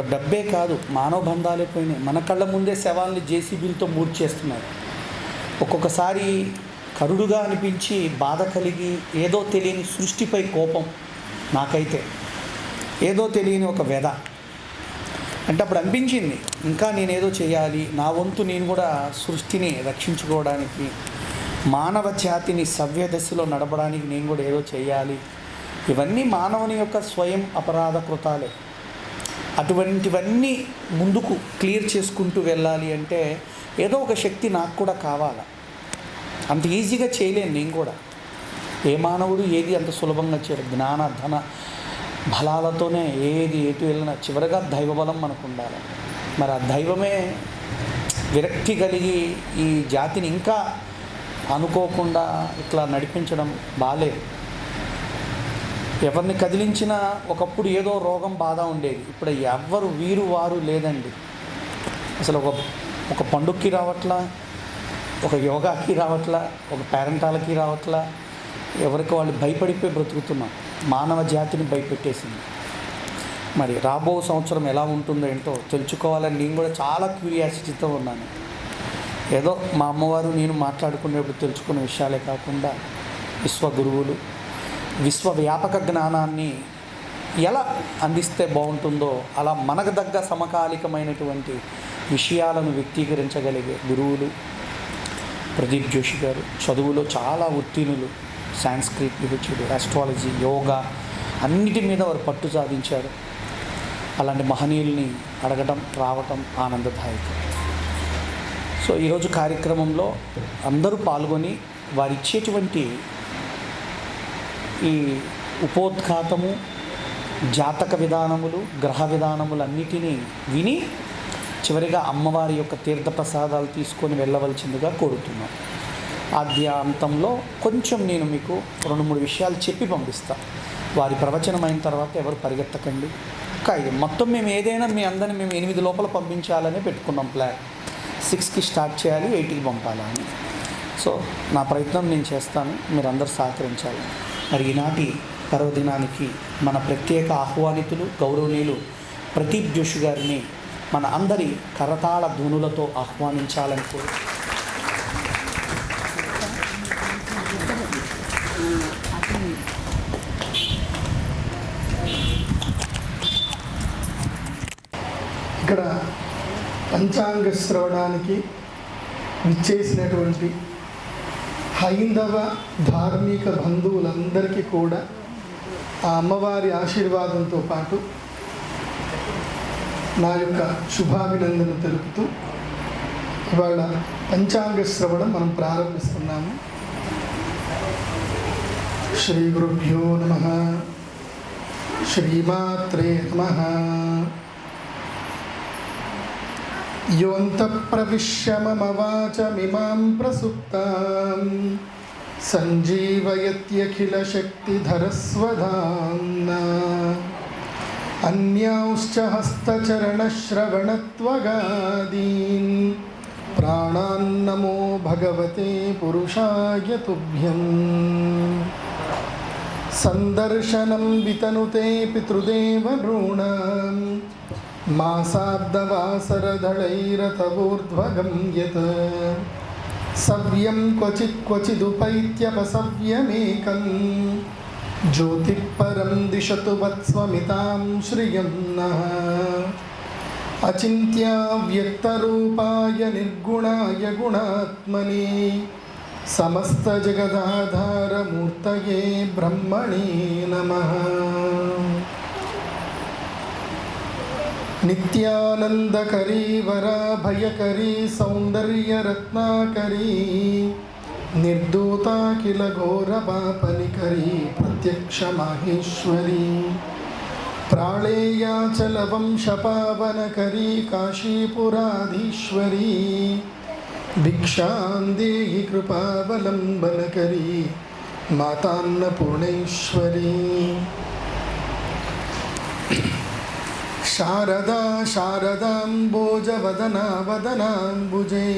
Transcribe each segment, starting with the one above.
ఒక డబ్బే కాదు, మానవ బంధాలే పోయినాయి. మన కళ్ళ ముందే శవాల్ని జేసీబీలతో మూర్చేస్తున్నారు. ఒక్కొక్కసారి కరుడుగా అనిపించి బాధ కలిగి ఏదో తెలియని సృష్టిపై కోపం, నాకైతే ఏదో తెలియని ఒక వ్యధ. అంటే అప్పుడు అనిపించింది ఇంకా నేనేదో చేయాలి, నా వంతు నేను కూడా సృష్టిని రక్షించుకోవడానికి, మానవ జాతిని సవ్య దశలో నడపడానికి నేను కూడా ఏదో చేయాలి. ఇవన్నీ మానవుని యొక్క స్వయం అపరాధ కృతాలే. అటువంటివన్నీ ముందుకు క్లియర్ చేసుకుంటూ వెళ్ళాలి అంటే ఏదో ఒక శక్తి నాకు కూడా కావాలి. అంత ఈజీగా చేయలేను నేను కూడా. ఏ మానవుడు ఏది అంత సులభంగా చేయడు. జ్ఞాన ధన బలాలతోనే ఏది ఎటు వెళ్ళినా చివరిగా దైవబలం మనకు ఉండాలి. మరి ఆ దైవమే విరక్తి కలిగి ఈ జాతిని ఇంకా అనుకోకుండా ఇట్లా నడిపించడం బాలేదు. ఎవరిని కదిలించినా ఒకప్పుడు ఏదో రోగం బాధ ఉండేది, ఇప్పుడు ఎవ్వరు వీరు వారు లేదండి. అసలు ఒక పండుగకి రావట్లా, ఒక యోగాకి రావట్లా, ఒక పేరెంటాలకి రావట్లా. ఎవరికి వాళ్ళు భయపడిపోయి బ్రతుకుతున్నాం. మానవ జాతిని భయపెట్టేసింది. మరి రాబో సంవత్సరం ఎలా ఉంటుందో ఏంటో తెలుసుకోవాలని నేను కూడా చాలా క్యూరియాసిటీతో ఉన్నాను. ఏదో మా అమ్మవారు నేను మాట్లాడుకునేప్పుడు తెలుసుకునే విషయాలే కాకుండా విశ్వగురువులు విశ్వవ్యాపక జ్ఞానాన్ని ఎలా అందిస్తే బాగుంటుందో అలా మనకు దగ్గ సమకాలికమైనటువంటి విషయాలను వ్యక్తీకరించగలిగే గురువులు. ప్రదీప్ జోషి గారు చదువులో చాలా ఉత్తీర్ణులు, సాంస్క్రిట్, పిహెచ్డి, ఆస్ట్రాలజీ, యోగా అన్నిటి మీద వారు పట్టు సాధించారు. అలాంటి మహనీయుల్ని అడగటం రావటం ఆనందదాయకం. సో ఈరోజు కార్యక్రమంలో అందరూ పాల్గొని వారు ఇచ్చేటువంటి ఈ ఉపోద్ఘాతము, జాతక విధానములు, గ్రహ విధానములు అన్నిటినీ విని చివరిగా అమ్మవారి యొక్క తీర్థప్రసాదాలు తీసుకొని వెళ్ళవలసిందిగా కోరుతున్నాను. ఆద్యాంతంలో కొంచెం నేను మీకు 2-3 విషయాలు చెప్పి పంపిస్తాను. వారి ప్రవచనం అయిన తర్వాత ఎవరు పరిగెత్తకండి. ఇది మొత్తం మేము ఏదైనా మీ అందరిని మేము 8 లోపల పంపించాలని పెట్టుకున్నాం ప్లాన్. 6కి స్టార్ట్ చేయాలి, 8కి పంపాలని. సో నా ప్రయత్నం నేను చేస్తాను, మీరు అందరూ సహకరించాలి. మరి ఈనాటి పర్వదినానికి మన ప్రత్యేక ఆహ్వానితులు గౌరవనీయులు ప్రదీప్ జోషి గారిని మన అందరి కరతాళ ధ్వనులతో ఆహ్వానించాలని కోరు. ఇక్కడ పంచాంగ శ్రవణానికి విచ్చేసినటువంటి హైందవ ధార్మిక బంధువులందరికీ కూడా ఆ అమ్మవారి ఆశీర్వాదంతో పాటు నా యొక్క శుభాభినందన తెలుపుతూ ఇవాళ పంచాంగ శ్రవణం మనం ప్రారంభిస్తున్నాము. శ్రీ గురుభ్యో నమః. శ్రీమాత్రే నమః. యోంత ప్రవిశ్య మమ వాచమిమాం ప్రసుప్తాం సంజీవయత్యఖిల శక్తిధరస్వధామ్నా అన్యాంశ్చ హస్తచరణశ్రవణత్వగాదీన్ ప్రాణాన్నమో భగవతే పురుషాయ తుభ్యం. సందర్శనం వితనుతే పితృదేవ నృణాం మాసాబ్దవాసరదళైరతవోర్ధ్వగం యత్ సవ్యం క్వచిదుపైత్యపసవ్యమేకం జ్యోతిఃపరం దిశతు వత్స్వమితాం శ్రియం నః. అచింత్యావ్యక్తరూపాయ నిర్గుణాయ గుణాత్మనే సమస్తజగదాధారమూర్తయే బ్రహ్మణే నమః. నిత్యానందకరీ వరాభయకరీ సౌందర్యరత్నాకరీ నిర్దూతాఖిల ఘోరపాపనికరీ ప్రత్యక్ష మాహేశ్వరీ ప్రాళేయాచల వంశపావనకరీ కాశీపురాధీశ్వరీ భిక్షాం దేహి కృపావలంబనకరీ మాతాన్నపూర్ణేశ్వరీ. శారదా శారదాంబోజవదనా వదనాంబుజే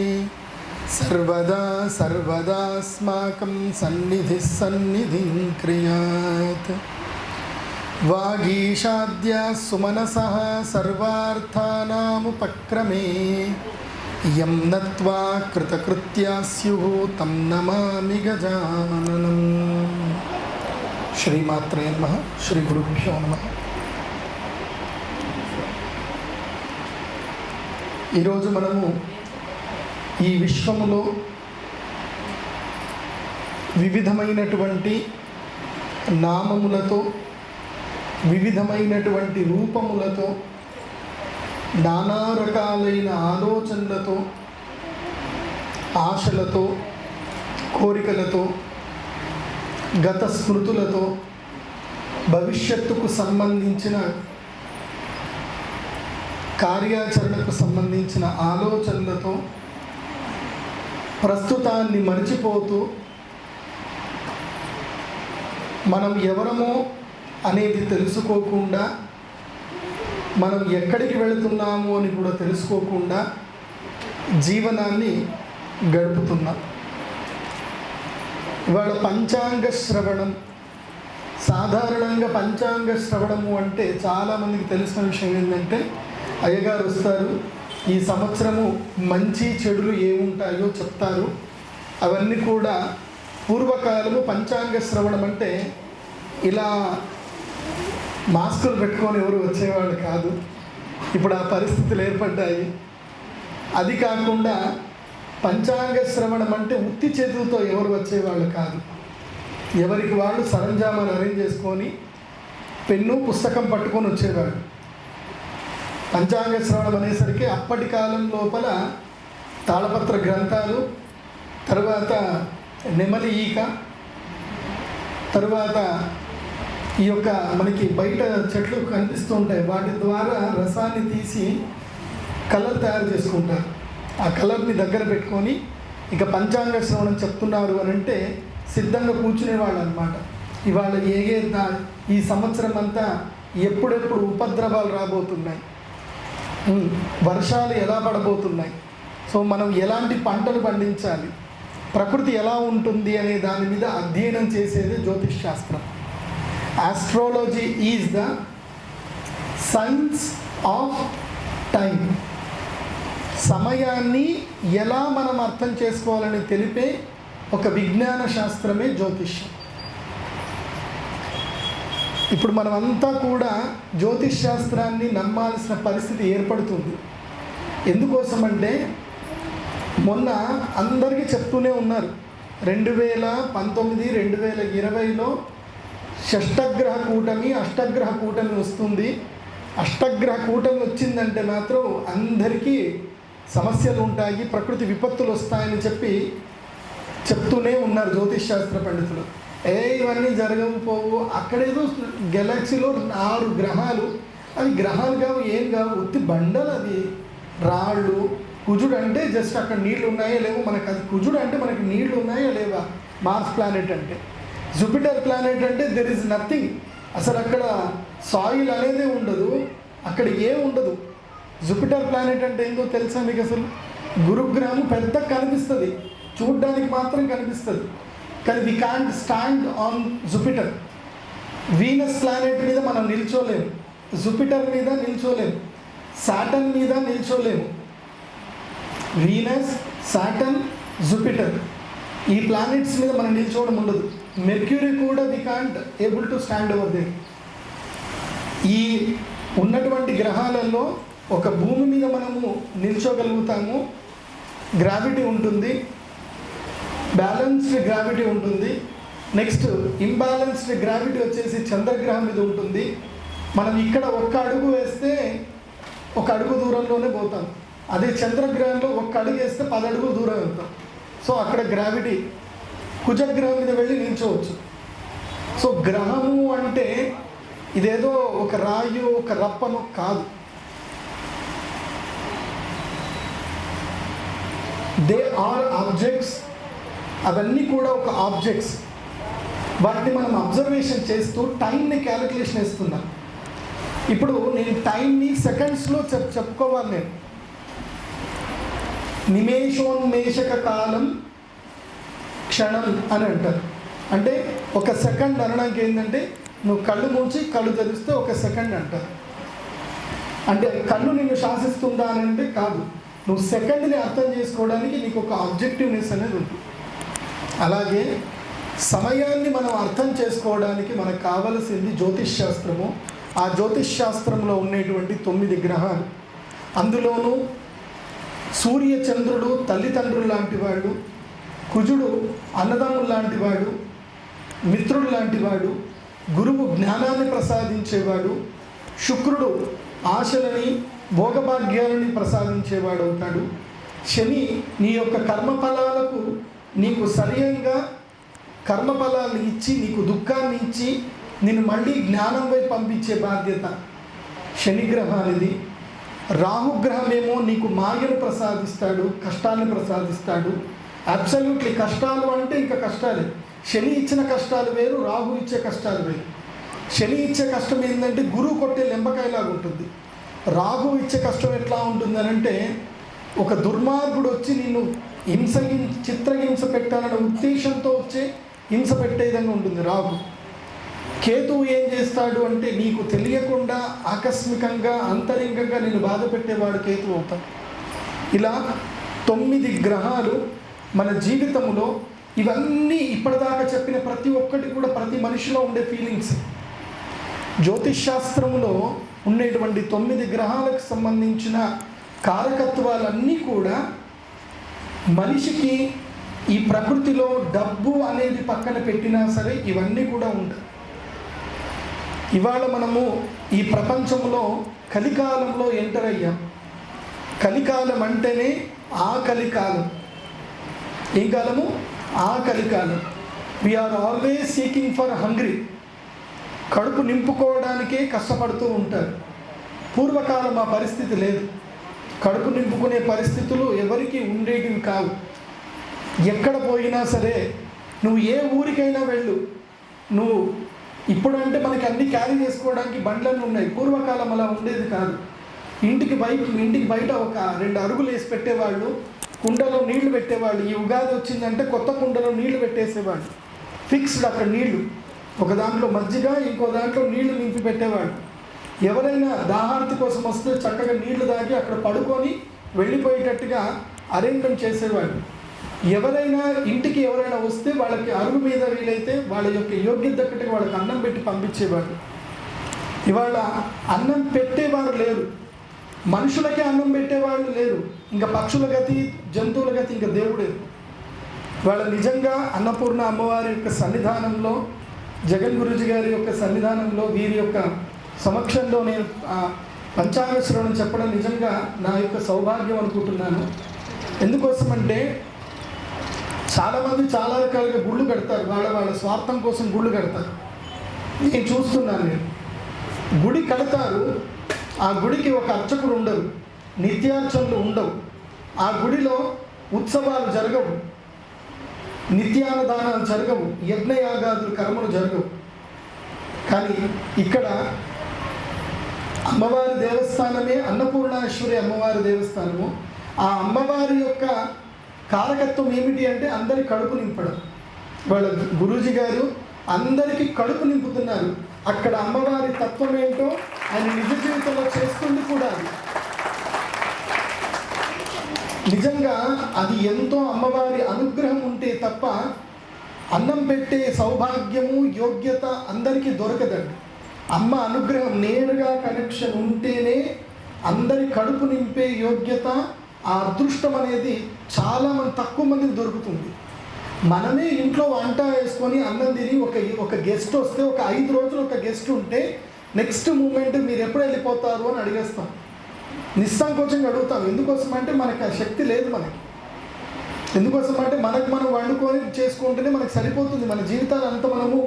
సర్వదా సర్వదాస్మాకం సన్నిధిః సన్నిధిం క్రియాత్. వాగీషాద్య సుమనసః సర్వార్థానాముపక్రమే యం నత్వా కృతకృత్యా స్యుః తం నమామి గజాననం. శ్రీమాత్రే నమః. శ్రీ గురుభ్యో నమః. ఈరోజు మనము ఈ విశ్వములో వివిధమైనటువంటి నామములతో, వివిధమైనటువంటి రూపములతో, నానా రకాలైన ఆలోచనలతో, ఆశలతో, కోరికలతో, గత స్మృతులతో, భవిష్యత్తుకు సంబంధించిన కార్యాచరణకు సంబంధించిన ఆలోచనలతో ప్రస్తుతాన్ని మరిచిపోతూ మనం ఎవరమో అనేది తెలుసుకోకుండా, మనం ఎక్కడికి వెళుతున్నాము అని కూడా తెలుసుకోకుండా జీవనాన్ని గడుపుతున్నాం. ఇవాళ పంచాంగ శ్రవణం, సాధారణంగా పంచాంగ శ్రవణము అంటే చాలామందికి తెలిసిన విషయం ఏంటంటే, అయ్యగారు వస్తారు, ఈ సంవత్సరము మంచి చెడులు ఏముంటాయో చెప్తారు. అవన్నీ కూడా పూర్వకాలము పంచాంగ శ్రవణం అంటే ఇలా మాస్కులు పెట్టుకొని ఎవరు వచ్చేవాళ్ళు కాదు. ఇప్పుడు ఆ పరిస్థితులు ఏర్పడ్డాయి. అది కాకుండా పంచాంగ శ్రవణం అంటే ఉత్తి చేతులతో ఎవరు వచ్చేవాళ్ళు కాదు. ఎవరికి వాళ్ళు సరంజామాలు అరేంజ్ చేసుకొని పెన్ను పుస్తకం పట్టుకొని వచ్చేవాళ్ళు. పంచాంగ శ్రవణం అనేసరికి అప్పటి కాలం లోపల తాళపత్ర గ్రంథాలు, తర్వాత నెమలి ఈక, తరువాత ఈ యొక్క మనకి బయట చెట్లు కనిపిస్తూ ఉంటాయి, వాటి ద్వారా రసాన్ని తీసి కలర్ తయారు చేసుకుంటారు. ఆ కలర్ని దగ్గర పెట్టుకొని ఇక పంచాంగ శ్రవణం చెప్తున్నారు అని అంటే సిద్ధంగా కూర్చునేవాళ్ళు అనమాట. ఇవాళ ఈ సంవత్సరం అంతా ఎప్పుడెప్పుడు ఉపద్రవాలు రాబోతున్నాయి, వర్షాలు ఎలా పడబోతున్నాయి, సో మనం ఎలాంటి పంటలు పండించాలి, ప్రకృతి ఎలా ఉంటుంది అనే దాని మీద అధ్యయనం చేసేది జ్యోతిష్ శాస్త్రం. Astrology is the science of time. సమయాన్ని ఎలా మనం అర్థం చేసుకోవాలని తెలిపే ఒక విజ్ఞాన శాస్త్రమే జ్యోతిష్యం. ఇప్పుడు మనమంతా కూడా జ్యోతిష్ శాస్త్రాన్ని నమ్మాల్సిన పరిస్థితి ఏర్పడుతుంది. ఎందుకోసమంటే మొన్న అందరికీ చెప్తూనే ఉన్నారు, 2019, 2020లో షష్టగ్రహ కూటమి, అష్టగ్రహ కూటమి వస్తుంది. అష్టగ్రహ కూటమి వచ్చిందంటే మాత్రం అందరికీ సమస్యలు ఉంటాయి, ప్రకృతి విపత్తులు వస్తాయని చెప్తూనే ఉన్నారు జ్యోతిష్ శాస్త్ర పండితులు. ఇవన్నీ జరగకపోవు, అక్కడేదో గెలాక్సీలో 6 గ్రహాలు, అవి గ్రహాలు కావు, ఏం కావు, ఉత్తి బండలు, అది రాళ్ళు. కుజుడు అంటే జస్ట్ అక్కడ నీళ్ళు ఉన్నాయో లేవో మనకు, అది కుజుడు అంటే మనకి నీళ్ళు ఉన్నాయో లేవా. మార్స్ ప్లానెట్ అంటే, జూపిటర్ ప్లానెట్ అంటే దెర్ ఇస్ నథింగ్, అసలు అక్కడ సాయిల్ అనేదే ఉండదు, అక్కడ ఏం ఉండదు. జూపిటర్ ప్లానెట్ అంటే ఏందో తెలుసా మీకు? అసలు గురుగ్రహం పెద్ద కనిపిస్తుంది, చూడ్డానికి మాత్రం కనిపిస్తుంది, కానీ we can't stand on Jupiter. Venus planet మీద మనం నిల్చోలేము, జూపిటర్ మీద నిల్చోలేము, సాటర్న్ మీద నిల్చోలేము. వీనస్, సాటర్న్, జూపిటర్ ఈ ప్లానెట్స్ మీద మనం నిల్చోవడం ఉండదు. మెర్క్యూరీ కూడా we can't able to stand over there. ఈ ఉన్నటువంటి గ్రహాలలో ఒక భూమి మీద మనము నిల్చోగలుగుతాము, గ్రావిటీ ఉంటుంది, బ్యాలెన్స్డ్ గ్రావిటీ ఉంటుంది. నెక్స్ట్ ఇంబ్యాలెన్స్డ్ గ్రావిటీ వచ్చేసి చంద్రగ్రహం మీద ఉంటుంది. మనం ఇక్కడ ఒక్క అడుగు వేస్తే 1 అడుగు దూరంలోనే పోతాం, అదే చంద్రగ్రహంలో 1 అడుగు వేస్తే 10 అడుగులు దూరం వెళ్తాం. సో అక్కడ గ్రావిటీ, కుజగ్రహం మీద వెళ్ళి నిల్చోవచ్చు. సో గ్రహము అంటే ఇదేదో ఒక రాయు, ఒక రప్పను కాదు. They are objects. అవన్నీ కూడా ఒక ఆబ్జెక్ట్స్. వాటిని మనం అబ్జర్వేషన్ చేస్తూ టైంని క్యాలిక్యులేషన్ వేస్తున్నాం. ఇప్పుడు నేను టైంని సెకండ్స్లో చెప్పుకోవాలి. నేను నిమేషోన్మేషక కాలం క్షణం అని అంటారు. అంటే ఒక సెకండ్ అనడానికి ఏంటంటే నువ్వు కళ్ళు మూసి కళ్ళు తెరిస్తే 1 సెకండ్ అంటారు. అంటే కళ్ళు నిన్ను శాసిస్తుందా అని అంటే కాదు, నువ్వు సెకండ్ని అర్థం చేసుకోవడానికి నీకు ఒక ఆబ్జెక్టివ్నెస్ అనేది ఉంటుంది. అలాగే సమయాన్ని మనం అర్థం చేసుకోవడానికి మనకు కావలసింది జ్యోతిష్ శాస్త్రము. ఆ జ్యోతిష్ శాస్త్రంలో ఉండేటువంటి 9 గ్రహాలు, అందులోనూ సూర్య చంద్రుడు తల్లిదండ్రులు లాంటి వాడు, కుజుడు అన్నదమ్ములు లాంటి వాడు, మిత్రుడు లాంటి వాడు, గురువు జ్ఞానాన్ని ప్రసాదించేవాడు, శుక్రుడు ఆశలని భోగభాగ్యాలని ప్రసాదించేవాడు అవుతాడు, శని నీ యొక్క కర్మఫలాలకు నీకు సరియంగా కర్మఫలాన్ని ఇచ్చి నీకు దుఃఖాన్ని ఇచ్చి నిన్ను మళ్ళీ జ్ఞానం వైపు పంపించే బాధ్యత శనిగ్రహానిది. రాహుగ్రహమేమో నీకు మాయను ప్రసాదిస్తాడు, కష్టాన్ని ప్రసాదిస్తాడు. అబ్సల్యూట్లీ కష్టాలు అంటే ఇంకా కష్టాలే. శని ఇచ్చిన కష్టాలు వేరు, రాహు ఇచ్చే కష్టాలు వేరు. శని ఇచ్చే కష్టం ఏంటంటే గురువు కొట్టే లెంబకాయలాగా ఉంటుంది. రాహు ఇచ్చే కష్టం ఎట్లా ఉంటుందనంటే ఒక దుర్మార్గుడు వచ్చి నిన్ను చిత్రహింస పెట్టాలనే ఉద్దేశంతో వచ్చే హింస పెట్టే విధంగా ఉంటుంది రాహు. కేతువు ఏం చేస్తాడు అంటే నీకు తెలియకుండా ఆకస్మికంగా అంతరింగంగా నిన్ను బాధ పెట్టేవాడు కేతువు అవుతాడు. ఇలా 9 గ్రహాలు మన జీవితంలో, ఇవన్నీ ఇప్పటిదాకా చెప్పిన ప్రతి ఒక్కటి కూడా ప్రతి మనిషిలో ఉండే ఫీలింగ్స్. జ్యోతిష్ శాస్త్రంలో ఉండేటువంటి 9 గ్రహాలకు సంబంధించిన కారకత్వాలన్నీ కూడా మనిషికి ఈ ప్రకృతిలో డబ్బు అనేది పక్కన పెట్టినా సరే ఇవన్నీ కూడా ఉంటాయి. ఇవాళ మనము ఈ ప్రపంచంలో కలికాలంలో ఎంటర్ అయ్యాం. కలికాలం అంటేనే ఆకలికాలం. ఏం కాలము? ఆకలికాలం. We are always seeking for hungry. కడుపు నింపుకోవడానికే కష్టపడుతూ ఉంటారు. పూర్వకాలం ఆ పరిస్థితి లేదు. కడుపు నింపుకునే పరిస్థితులు ఎవరికి ఉండేటివి కావు. ఎక్కడ పోయినా సరే, నువ్వు ఏ ఊరికైనా వెళ్ళు, నువ్వు ఇప్పుడంటే మనకి అన్ని క్యారీ చేసుకోవడానికి బండ్లన్నీ ఉన్నాయి. పూర్వకాలం అలా ఉండేది కాదు. ఇంటికి బయట ఒక 2 అరుగులు వేసి పెట్టేవాళ్ళు, కుండలో నీళ్లు పెట్టేవాళ్ళు. ఈ ఉగాది వచ్చిందంటే కొత్త కుండలో నీళ్లు పెట్టేసేవాళ్ళు, ఫిక్స్డ్ అక్కడ నీళ్లు. ఒక దాంట్లో మజ్జిగ, ఇంకో దాంట్లో నీళ్లు నింపి పెట్టేవాళ్ళు. ఎవరైనా దాహార్తి కోసం వస్తే చక్కగా నీళ్లు తాగి అక్కడ పడుకొని వెళ్ళిపోయేటట్టుగా అరేంజ్మెంట్ చేసేవాళ్ళు. ఇంటికి ఎవరైనా వస్తే వాళ్ళకి అరుగు మీద వీలైతే వాళ్ళ యొక్క యోగ్యత తగ్గట్టుగా వాళ్ళకి అన్నం పెట్టి పంపించేవాళ్ళు. ఇవాళ అన్నం పెట్టేవారు లేరు, మనుషులకే అన్నం పెట్టేవాళ్ళు లేరు. ఇంకా పక్షుల గతి, జంతువుల గతి, ఇంకా దేవుడే. వాళ్ళ నిజంగా అన్నపూర్ణ అమ్మవారి యొక్క సన్నిధానంలో, జగన్ గురుజీ గారి యొక్క సన్నిధానంలో, వీరి యొక్క సమక్షంలో నేను పంచాంగ శ్రవణం చెప్పడం నిజంగా నా యొక్క సౌభాగ్యం అనుకుంటున్నాను. ఎందుకోసమంటే చాలామంది చాలా రకాలుగా గుళ్ళు కడతారు, వాళ్ళ స్వార్థం కోసం గుళ్ళు కడతారు. నేను చూస్తున్నాను, నేను గుడి కడతారు, ఆ గుడికి ఒక అర్చకుడు ఉండరు, నిత్యార్చనలు ఉండవు, ఆ గుడిలో ఉత్సవాలు జరగవు, నిత్యాన్నదానాలు జరగవు, యజ్ఞయాగాదులు కర్మలు జరగవు. కానీ ఇక్కడ అమ్మవారి దేవస్థానమే అన్నపూర్ణేశ్వరి అమ్మవారి దేవస్థానము. ఆ అమ్మవారి యొక్క కారకత్వం ఏమిటి అంటే అందరి కడుపు నింపడం. వాళ్ళ గురూజీ గారు అందరికీ కడుపు నింపుతున్నారు. అక్కడ అమ్మవారి తత్వం ఏంటో ఆయన నిజ జీవితంలో చేస్తుంది కూడా. అది నిజంగా అది ఎంతో అమ్మవారి అనుగ్రహం ఉంటే తప్ప అన్నం పెట్టే సౌభాగ్యము, యోగ్యత అందరికీ దొరకదండి. అమ్మ అనుగ్రహం, నేరుగా కనెక్షన్ ఉంటేనే అందరి కడుపు నింపే యోగ్యత, ఆ అదృష్టం అనేది చాలా తక్కువ మందికి దొరుకుతుంది. మనమే ఇంట్లో వంట వేసుకొని అన్నం తిని ఒక గెస్ట్ వస్తే, ఒక 5 రోజులు ఒక గెస్ట్ ఉంటే నెక్స్ట్ మూమెంట్ మీరు ఎప్పుడు వెళ్ళిపోతారు అని అడిగేస్తాం, నిస్సంకోచంగా అడుగుతాం. ఎందుకోసం అంటే మనకి ఆ శక్తి లేదు. ఎందుకోసం అంటే మనం వండుకొని చేసుకుంటేనే మనకు సరిపోతుంది. మన జీవితాలు అంతా మనము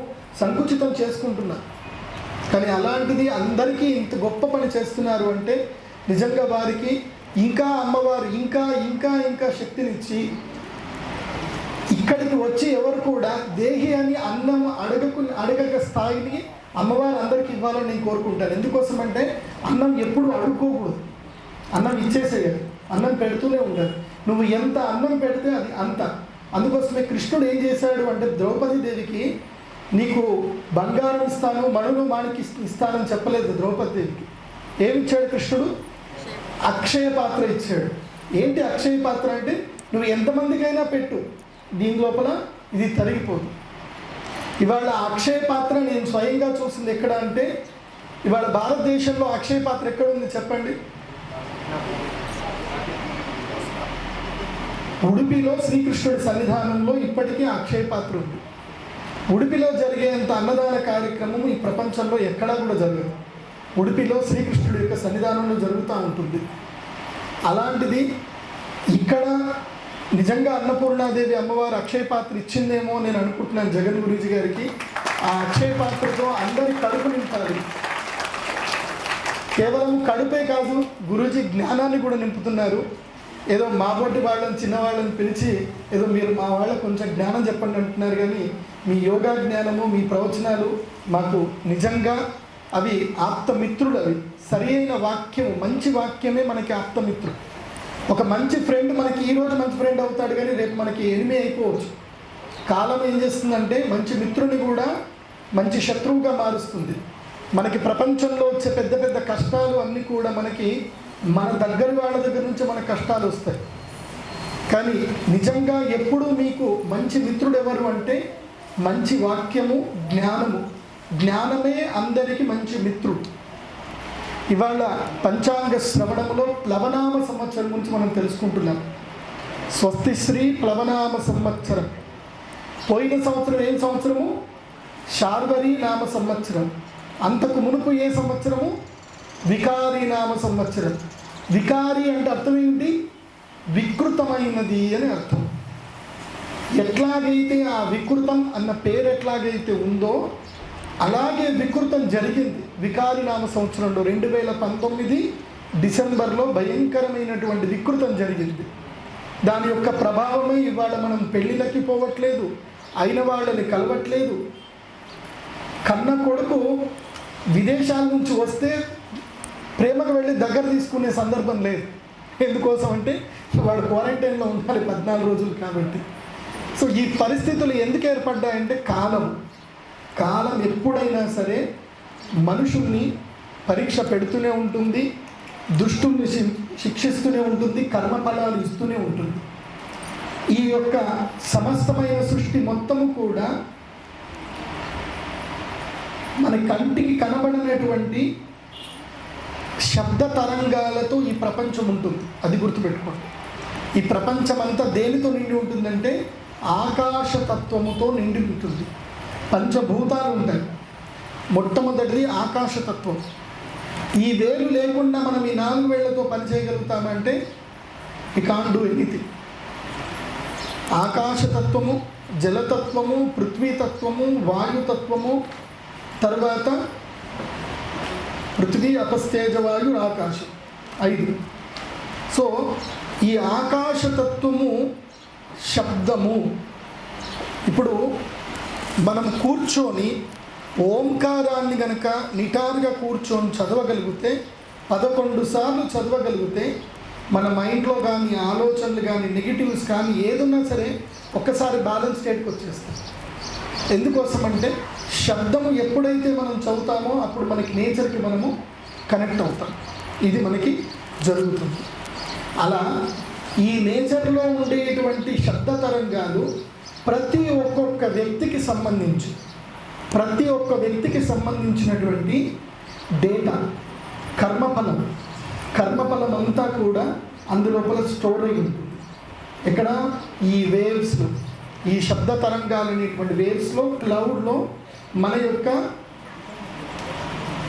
సంకుచితం చేసుకుంటున్నాం. కానీ అలాంటిది అందరికీ ఇంత గొప్ప పని చేస్తున్నారు అంటే నిజంగా వారికి ఇంకా అమ్మవారు ఇంకా ఇంకా ఇంకా శక్తినిచ్చి, ఇక్కడికి వచ్చి ఎవరు కూడా దేహి అని అన్నం అడగక స్థాయిని అమ్మవారు అందరికీ ఇవ్వాలని నేను కోరుకుంటాను. ఎందుకోసం అంటే అన్నం ఎప్పుడు అడుక్కోకూడదు, అన్నం ఇచ్చేసేయాలి, అన్నం పెడుతూనే ఉండాలి. నువ్వు ఎంత అన్నం పెడితే అది అంత. అందుకోసమే కృష్ణుడు ఏం చేశాడు అంటే ద్రౌపదీ దేవికి నీకు బంగారం ఇస్తాను, మణులు మాణికి ఇస్తానని చెప్పలేదు ద్రౌపదీదేవికి. ఏమిచ్చాడు కృష్ణుడు? అక్షయ పాత్ర ఇచ్చాడు. ఏంటి అక్షయ పాత్ర అంటే, నువ్వు ఎంతమందికైనా పెట్టు, దీని లోపల ఇది తరిగిపోదు. ఇవాళ అక్షయ పాత్ర నేను స్వయంగా చూసింది ఎక్కడ అంటే, ఇవాళ భారతదేశంలో అక్షయ పాత్ర ఎక్కడ ఉంది చెప్పండి? ఉడిపిలో శ్రీకృష్ణుడి సన్నిధానంలో ఇప్పటికీ అక్షయ పాత్ర ఉంది. ఉడిపిలో జరిగేంత అన్నదాన కార్యక్రమం ఈ ప్రపంచంలో ఎక్కడా కూడా జరగదు. ఉడిపిలో శ్రీకృష్ణుడి యొక్క సన్నిధానంలో జరుగుతూ ఉంటుంది. అలాంటిది ఇక్కడ నిజంగా అన్నపూర్ణాదేవి అమ్మవారు అక్షయ పాత్ర ఇచ్చిందేమో నేను అనుకుంటున్నాను జగన్ గురూజీ గారికి. ఆ అక్షయ పాత్రతో అందరి కడుపు నింపాలి. కేవలం కడుపే కాదు, గురూజీ జ్ఞానాన్ని కూడా నింపుతున్నారు. ఏదో మా బోటి వాళ్ళని చిన్నవాళ్ళని పిలిచి ఏదో మీరు మా వాళ్ళకు కొంచెం జ్ఞానం చెప్పండి అంటున్నారు, కానీ మీ యోగా జ్ఞానము, మీ ప్రవచనాలు మాకు నిజంగా అవి ఆప్తమిత్రులు. అవి సరి అయిన వాక్యము, మంచి వాక్యమే మనకి ఆప్తమిత్రుడు. ఒక మంచి ఫ్రెండ్ మనకి ఈరోజు మంచి ఫ్రెండ్ అవుతాడు, కానీ రేపు మనకి ఎనిమి అయిపోవచ్చు. కాలం ఏం చేస్తుందంటే మంచి మిత్రుని కూడా మంచి శత్రువుగా మారుస్తుంది. మనకి ప్రపంచంలో వచ్చే పెద్ద పెద్ద కష్టాలు అన్నీ కూడా మనకి మన దగ్గర వాళ్ళ దగ్గర నుంచి మన కష్టాలు వస్తాయి. కానీ నిజంగా ఎప్పుడూ మీకు మంచి మిత్రుడు ఎవరు అంటే మంచి వాక్యము, జ్ఞానము. జ్ఞానమే అందరికీ మంచి మిత్రుడు. ఇవాళ పంచాంగ శ్రవణంలో ప్లవనామ సంవత్సరం గురించి మనం తెలుసుకుంటున్నాం. స్వస్తిశ్రీ ప్లవనామ సంవత్సరం. పోయిన సంవత్సరం ఏం సంవత్సరము? శార్వరీ నామ సంవత్సరం. అంతకు మునుపు ఏ సంవత్సరము? వికారీ నామ సంవత్సరం. వికారి అంటే అర్థం ఏంటి? వికృతమైనది అని అర్థం. ఎట్లాగైతే ఆ వికృతం అన్న పేరు ఎట్లాగైతే ఉందో అలాగే వికృతం జరిగింది వికారి నామ సంవత్సరంలో. 2019 డిసెంబర్లో భయంకరమైనటువంటి వికృతం జరిగింది. దాని యొక్క ప్రభావమే ఇవాళ మనం పెళ్ళిళ్ళకి పోవట్లేదు, అయిన వాళ్ళని కలవట్లేదు. కన్న కొడుకు విదేశాల నుంచి వస్తే ప్రేమకు వెళ్ళి దగ్గర తీసుకునే సందర్భం లేదు. ఎందుకోసం అంటే వాడు క్వారంటైన్లో ఉండాలి 14 రోజులు కాబట్టి. సో ఈ పరిస్థితులు ఎందుకు ఏర్పడ్డాయంటే కాలం ఎప్పుడైనా సరే మనుషుల్ని పరీక్ష పెడుతూనే ఉంటుంది, దుష్టుల్ని శిక్షిస్తూనే ఉంటుంది, కర్మఫలాలు ఇస్తూనే ఉంటుంది. ఈ యొక్క సమస్తమైన సృష్టి మొత్తము కూడా మన కంటికి కనబడినటువంటి శబ్ద తరంగాలతో ఈ ప్రపంచం ఉంటుంది. అది గుర్తుపెట్టుకోండి. ఈ ప్రపంచం అంతా దేనితో నిండి ఉంటుందంటే ఆకాశతత్వముతో నిండి ఉంటుంది. పంచభూతాలు ఉంటాయి. మొట్టమొదటిది ఆకాశతత్వం. ఈ వేలు లేకుండా మనం ఈ 4 వేళ్లతో పని చేయగలుగుతామంటే వి కాంట్ డూ ఎనీథింగ్. ఆకాశతత్వము, జలతత్వము, పృథ్వీతత్వము, వాయుతత్వము, తర్వాత పృథ్వీ, అపస్తేజవాయు, ఆకాశం 5. సో ఈ ఆకాశతత్వము శబ్దము. ఇప్పుడు మనం కూర్చొని ఓంకారాన్ని గనక నిటారుగా కూర్చొని చదవగలిగితే 11 సార్లు చదవగలిగితే మన మైండ్లో కానీ ఆలోచనలు కానీ నెగిటివ్స్ కానీ ఏదున్నా సరే ఒక్కసారి బ్యాలెన్స్ స్టేట్కి వచ్చేస్తాం. ఎందుకోసం అంటే శబ్దము ఎప్పుడైతే మనం చదువుతామో అప్పుడు మనకి నేచర్కి మనము కనెక్ట్ అవుతాం. ఇది మనకి జరుగుతుంది. అలా ఈ నేచర్లో ఉండేటువంటి శబ్ద తరంగాలు ప్రతి ఒక్క వ్యక్తికి సంబంధించినటువంటి డేటా, కర్మఫలం అంతా కూడా అందులోపల స్టోర్ అయి ఉంటుంది. ఇక్కడ ఈ వేవ్స్లో, ఈ శబ్ద తరంగాలు అనేటువంటి వేవ్స్లో, క్లౌడ్లో మన యొక్క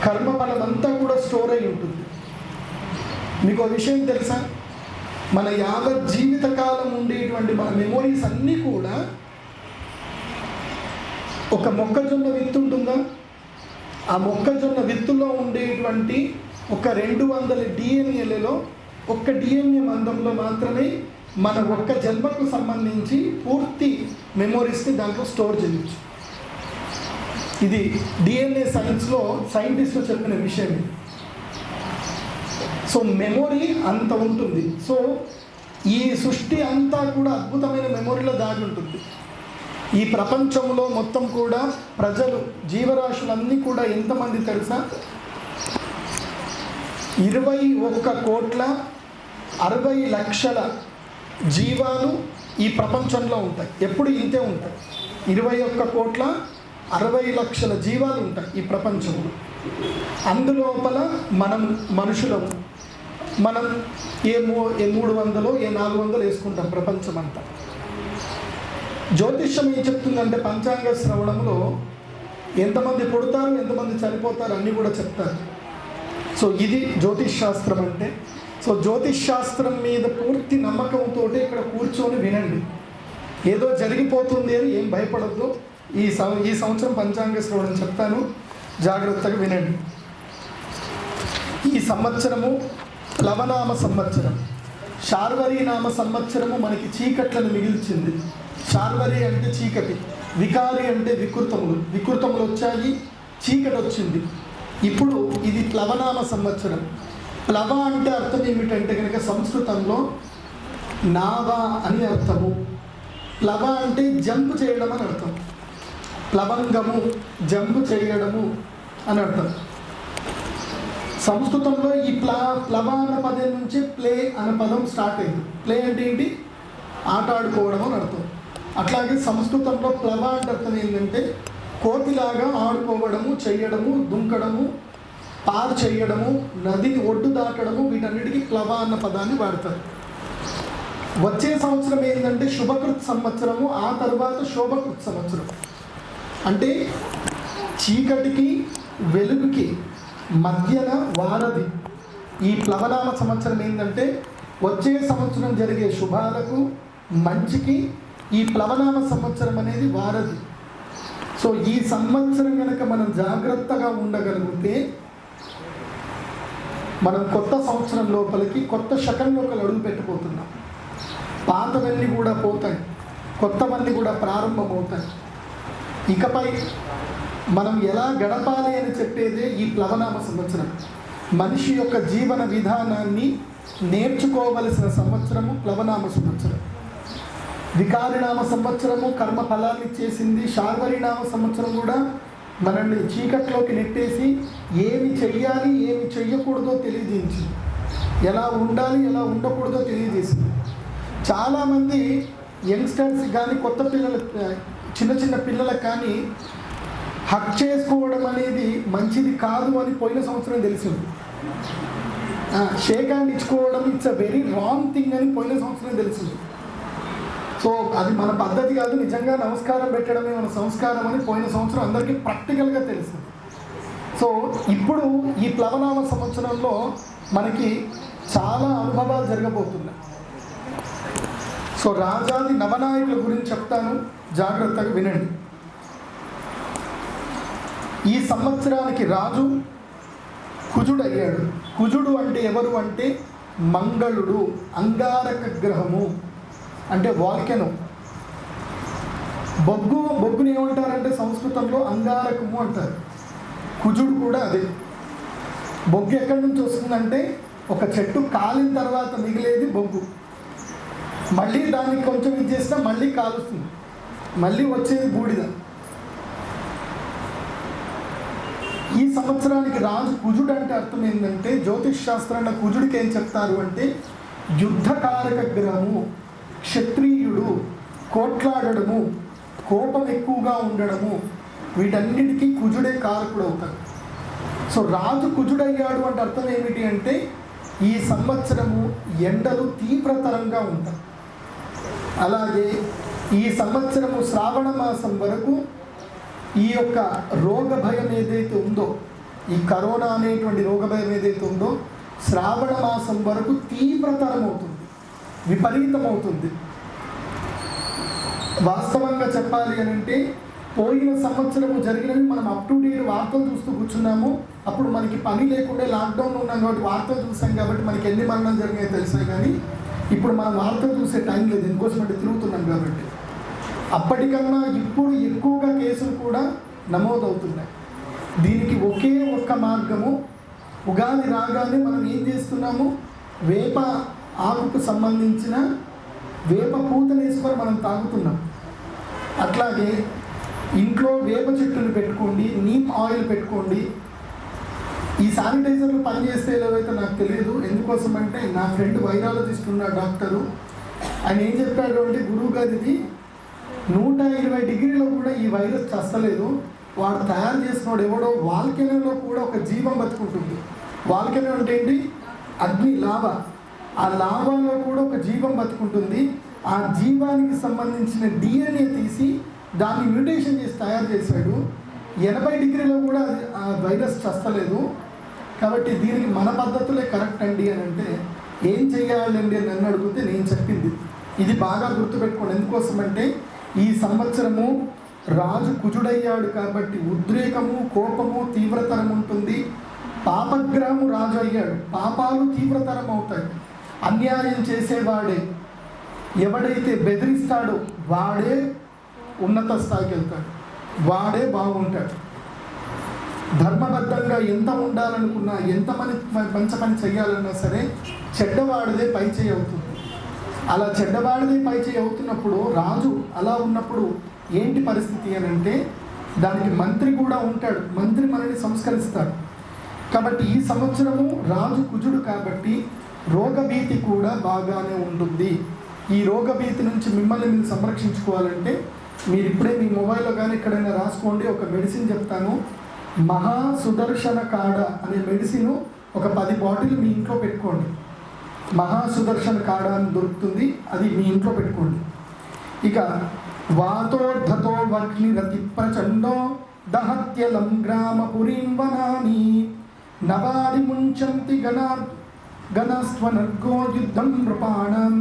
కర్మఫలం అంతా కూడా స్టోర్ అయి ఉంటుంది. మీకు ఒక విషయం తెలుసా? మన యావత్ జీవితకాలం ఉండేటువంటి మన మెమోరీస్ అన్నీ కూడా ఒక మొక్కజొన్న విత్తు ఉంటుందా? ఆ మొక్కజొన్న విత్తులో ఉండేటువంటి ఒక 200 డిఎన్ఏలలో ఒక్క డిఎన్ఏ మందంలో మాత్రమే మన ఒక్క జన్మకు సంబంధించి పూర్తి మెమోరీస్ని దాంట్లో స్టోర్ చేయవచ్చు. ఇది డిఎన్ఏ సైన్స్లో సైంటిస్టులు చెప్పిన విషయం. సో మెమొరీ అంత ఉంటుంది. సో ఈ సృష్టి అంతా కూడా అద్భుతమైన మెమొరీలో దాగి ఉంటుంది. ఈ ప్రపంచంలో మొత్తం కూడా ప్రజలు జీవరాశులన్నీ కూడా ఎంతమంది తెలుసా? 21,60,00,000 జీవాలు ఈ ప్రపంచంలో ఉంటాయి. ఎప్పుడు ఇంతే ఉంటాయి. 21,60,00,000 జీవాలు ఉంటాయి ఈ ప్రపంచంలో. అందులోపల మనం మనుషులము. మనం ఏ 300 ఏ 400 వేసుకుంటాం ప్రపంచం అంతా. జ్యోతిష్యం ఏం చెప్తుందంటే పంచాంగ శ్రవణంలో ఎంతమంది పుడతారు, ఎంతమంది చనిపోతారు అన్నీ కూడా చెప్తారు. సో ఇది జ్యోతిష్ శాస్త్రం అంటే. సో జ్యోతిష్ శాస్త్రం మీద పూర్తి నమ్మకంతో ఇక్కడ కూర్చొని వినండి. ఏదో జరిగిపోతుంది అని ఏం భయపడద్దు. ఈ సంవత్సరం పంచాంగ శ్రవణం చెప్తాను, జాగ్రత్తగా వినండి. ఈ సంవత్సరము ప్లవనామ సంవత్సరం. శార్వరీ నామ సంవత్సరము మనకి చీకట్లను మిగిల్చింది. శార్వరి అంటే చీకటి, వికారి అంటే వికృతములు వచ్చాయి, చీకటి వచ్చింది. ఇప్పుడు ఇది ప్లవనామ సంవత్సరం. ప్లవ అంటే అర్థం ఏమిటంటే కనుక సంస్కృతంలో నావా అని అర్థము. ప్లవ అంటే జంప్ చేయడం అని అర్థం. ప్లవంగము, జంప్ చేయడము అని అర్థం. సంస్కృతంలో ఈ ప్లవ అన్న పదం నుంచి ప్లే అనే పదం స్టార్ట్ అయింది. ప్లే అంటే ఏంటి? ఆట ఆడుకోవడం అని అర్థం. అట్లాగే సంస్కృతంలో ప్లవ అంటే అర్థం ఏంటంటే కోతిలాగా ఆడుకోవడము, చెయ్యడము, దుంకడము, పారు చేయడము, నదిని ఒడ్డు దాటడము, వీటన్నిటికీ ప్లవ అన్న పదాన్ని వాడతారు. వచ్చే సంవత్సరం ఏంటంటే శుభకృత్ సంవత్సరము, ఆ తర్వాత శోభకృత్ సంవత్సరం. అంటే చీకటికి వెలుగుకి మధ్యన వారధి. ఈ ప్లవనామ సంవత్సరం ఏంటంటే వచ్చే సంవత్సరం జరిగే శుభాలకు, మంచికి ఈ ప్లవనామ సంవత్సరం అనేది వారధి. సో ఈ సంవత్సరం కనుక మనం జాగ్రత్తగా ఉండగలిగితే మనం కొత్త సంవత్సరం లోపలికి, కొత్త శకంలోకి అడుగు పెట్టిపోతున్నాం. పాతవన్నీ కూడా పోతాయి, కొత్తవన్నీ కూడా ప్రారంభమవుతాయి. ఇకపై మనం ఎలా గడపాలి అని చెప్పేదే ఈ ప్లవనామ సంవత్సరం. మనిషి యొక్క జీవన విధానాన్ని నేర్చుకోవలసిన సంవత్సరము ప్లవనామ సంవత్సరం. వికారినామ సంవత్సరము కర్మ ఫలాన్ని ఇచ్చేసింది. శార్వరీనామ సంవత్సరం కూడా మనల్ని చీకట్లోకి నెట్టేసి ఏమి చెయ్యాలి, ఏమి చెయ్యకూడదో తెలియజేసింది. ఎలా ఉండాలి, ఎలా ఉండకూడదో తెలియజేసింది. చాలామంది యంగ్స్టర్స్ కానీ, కొత్త పిల్లలు, చిన్న పిల్లలకు కానీ హక్ చేసుకోవడం అనేది మంచిది కాదు అని పోయిన సంవత్సరం తెలిసింది. షేక్ హ్యాండ్ ఇచ్చుకోవడం it's a very wrong thing అని పోయిన సంవత్సరం తెలిసింది. సో అది మన పద్ధతి కాదు, నిజంగా నమస్కారం పెట్టడమే మన సంస్కారం అని పోయిన సంవత్సరం అందరికీ ప్రాక్టికల్గా తెలిసింది. సో ఇప్పుడు ఈ ప్లవనామ సంవత్సరంలో మనకి చాలా అనుభవాలు జరగబోతున్నాయి. సో రాజాది నవనాయకుల గురించి చెప్తాను, జాగ్రత్తగా వినండి. ఈ సంవత్సరానికి రాజు కుజుడు అయ్యాడు. కుజుడు అంటే ఎవరు అంటే మంగళుడు, అంగారక గ్రహము అంటే వాల్కెనో. బొగ్గుని ఏమంటారంటే సంస్కృతంలో అంగారకము అంటారు. కుజుడు కూడా అదే. బొగ్గు ఎక్కడి నుంచి వస్తుందంటే ఒక చెట్టు కాలిన తర్వాత మిగిలేది బొగ్గు. మళ్ళీ దానికి కొంచెం ఇది చేసినా మళ్ళీ కాలుస్తుంది, మళ్ళీ వచ్చేది బూడిద. ఈ సంవత్సరానికి రాజు కుజుడు అంటే అర్థం ఏంటంటే జ్యోతిష్ శాస్త్రంలో కుజుడికి ఏం చెప్తారు అంటే యుద్ధకారక గ్రహము, క్షత్రియుడు, కోట్లాడడము, కోపం ఎక్కువగా ఉండడము, వీటన్నిటికీ కుజుడే కారకుడు అవుతాడు. సో రాజు కుజుడయ్యాడు అంటే అర్థం ఏమిటి అంటే ఈ సంవత్సరము ఎండలు తీవ్రతరంగా ఉంటాయి. అలాగే ఈ సంవత్సరము శ్రావణ మాసం వరకు ఈ యొక్క రోగ భయం ఏదైతే ఉందో, ఈ కరోనా అనేటువంటి రోగ భయం ఏదైతే ఉందో శ్రావణ మాసం వరకు తీవ్రతరం అవుతుంది, విపరీతమవుతుంది. వాస్తవంగా చెప్పాలి అని అంటే పోయిన సంవత్సరము జరిగినవి మనం అప్ టు డేట్ వార్తలు చూస్తూ కూర్చున్నాము. అప్పుడు మనకి పని లేకుండా లాక్డౌన్లో ఉన్నాం కాబట్టి వార్తలు చూసాం కాబట్టి మనకి ఎన్ని మరణాలు జరిగాయో తెలిసాయి. కానీ ఇప్పుడు మనం వార్తలు చూసే టైం లేదు, ఎందుకోసం అంటే తిరుగుతున్నాం కాబట్టి. అప్పటికన్నా ఇప్పుడు ఎక్కువగా కేసులు కూడా నమోదవుతున్నాయి. దీనికి ఒకే ఒక్క మార్గము, ఉగాది రాగానే మనం ఏం చేస్తున్నాము, వేప ఆకుకు సంబంధించిన వేప పూతను వేసుకొని మనం తాగుతున్నాం. అట్లాగే ఇంట్లో వేప చెట్టును పెట్టుకోండి, నీమ్ ఆయిల్ పెట్టుకోండి. ఈ శానిటైజర్లు పనిచేస్తే ఏవైతే నాకు తెలియదు. ఎందుకోసం అంటే నా ఫ్రెండ్ వైరాలజిస్ట్ ఉన్న డాక్టరు, ఆయన ఏం చెప్పాడు అంటే, గురువు గారిది 120 డిగ్రీలో కూడా ఈ వైరస్ చస్తలేదు. వాడు తయారు చేసినోడు ఎవడో వాల్కెనోలో కూడా ఒక జీవం బతుకుంటుంది. వాల్కెనో అంటే ఏంటి? అగ్ని, లావా. ఆ లావాలో కూడా ఒక జీవం బతుకుంటుంది. ఆ జీవానికి సంబంధించిన DNA తీసి దాన్ని మ్యూటేషన్ చేసి తయారు చేశాడు. 80 డిగ్రీలో కూడా ఆ వైరస్ చస్తలేదు. కాబట్టి దీనికి మన పద్ధతులే కరెక్ట్ అండి అని అంటే, ఏం చేయాలండి అని నన్ను అడిగితే నేను చెప్పింది ఇది బాగా గుర్తుపెట్టుకోండి. ఎందుకోసం అంటే ఈ సంవత్సరము రాజు కుజుడయ్యాడు కాబట్టి ఉద్రేకము, కోపము తీవ్రతరం ఉంటుంది. పాపగ్రహము రాజు అయ్యాడు, పాపాలు తీవ్రతరం అవుతాయి. అన్యాయం చేసేవాడే, ఎవడైతే బెదిరిస్తాడో వాడే ఉన్నత స్థాయికి వెళ్తాడు, వాడే బాగుంటాడు. ధర్మబద్ధంగా ఎంత ఉండాలనుకున్నా, ఎంత మంచి పని చేయాలన్నా సరే చెడ్డవాడిదే పైచేయి అవుతుంది. అలా చెడ్డవాడిదే పైచేయి అవుతున్నప్పుడు, రాజు అలా ఉన్నప్పుడు ఏంటి పరిస్థితి అని అంటే, దానికి మంత్రి కూడా ఉంటాడు. మంత్రి మనల్ని సంస్కరిస్తాడు. కాబట్టి ఈ సంవత్సరము రాజు కుజుడు కాబట్టి రోగభీతి కూడా బాగానే ఉంటుంది. ఈ రోగభీతి నుంచి మిమ్మల్ని మీరు సంరక్షించుకోవాలంటే మీరు ఇప్పుడే మీ మొబైల్లో కానీ ఎక్కడైనా రాసుకోండి. ఒక మెడిసిన్ చెప్తాను, మహా సుదర్శన కాడ అనే మెడిసిన్ ఒక 10 బాటిల్ మీ ఇంట్లో పెట్టుకోండి. మహా సుదర్శన కాడ అని దొరుకుతుంది, అది మీ ఇంట్లో పెట్టుకోండి. ఇక వాతోర్ధతో వగ్నిరతి ప్రచండో దహత్యలం గ్రామ పురీం వనాని నవారి ముంచంతి గణస్వనర్గో యుద్ధం నృపాణం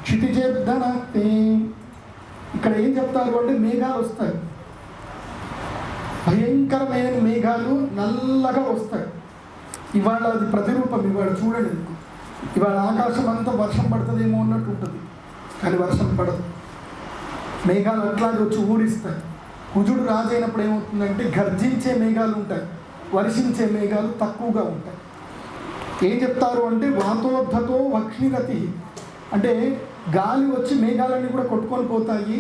క్షితిజేర్ధనాక్తే. ఇక్కడ ఏం చెప్తారు అంటే, మేఘాలు వస్తాయి, భయంకరమైన మేఘాలు నల్లగా వస్తాయి. ఇవాళ అది ప్రతిరూపం. ఇవాళ చూడండి, ఇవాళ ఆకాశం అంతా వర్షం పడుతుందేమో అన్నట్టు ఉంటుంది, కానీ వర్షం పడదు. మేఘాలు అట్లాగే వచ్చి ఊరిస్తాయి. కుజుడు రాజు అయినప్పుడు ఏమవుతుందంటే, గర్జించే మేఘాలు ఉంటాయి, వర్షించే మేఘాలు తక్కువగా ఉంటాయి. ఏం చెప్తారు అంటే, వాతోద్ధతో వక్ష్ణిరతి అంటే గాలి వచ్చి మేఘాలన్నీ కూడా కొట్టుకొని పోతాయి,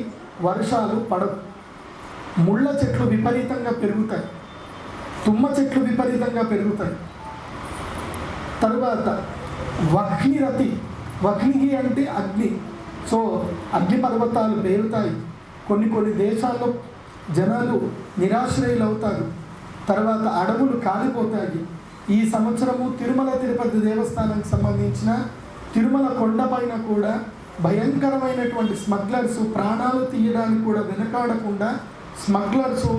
వర్షాలు పడవు. ముళ్ళ చెట్లు విపరీతంగా పెరుగుతాయి, తుమ్మ చెట్లు విపరీతంగా పెరుగుతాయి. తరువాత వహ్నిరతి, వహ్ని అంటే అగ్ని. సో అగ్ని పర్వతాలు పేరుతాయి. కొన్ని దేశాల్లో జనాలు నిరాశ్రయులు అవుతారు. తర్వాత అడవులు కాలిపోతాయి. ఈ సంవత్సరము తిరుమల తిరుపతి దేవస్థానానికి సంబంధించిన తిరుమల కొండపైన కూడా భయంకరమైనటువంటి స్మగ్లర్సు ప్రాణాలు తీయడానికి కూడా వెనకాడకుండా స్మగ్లర్సు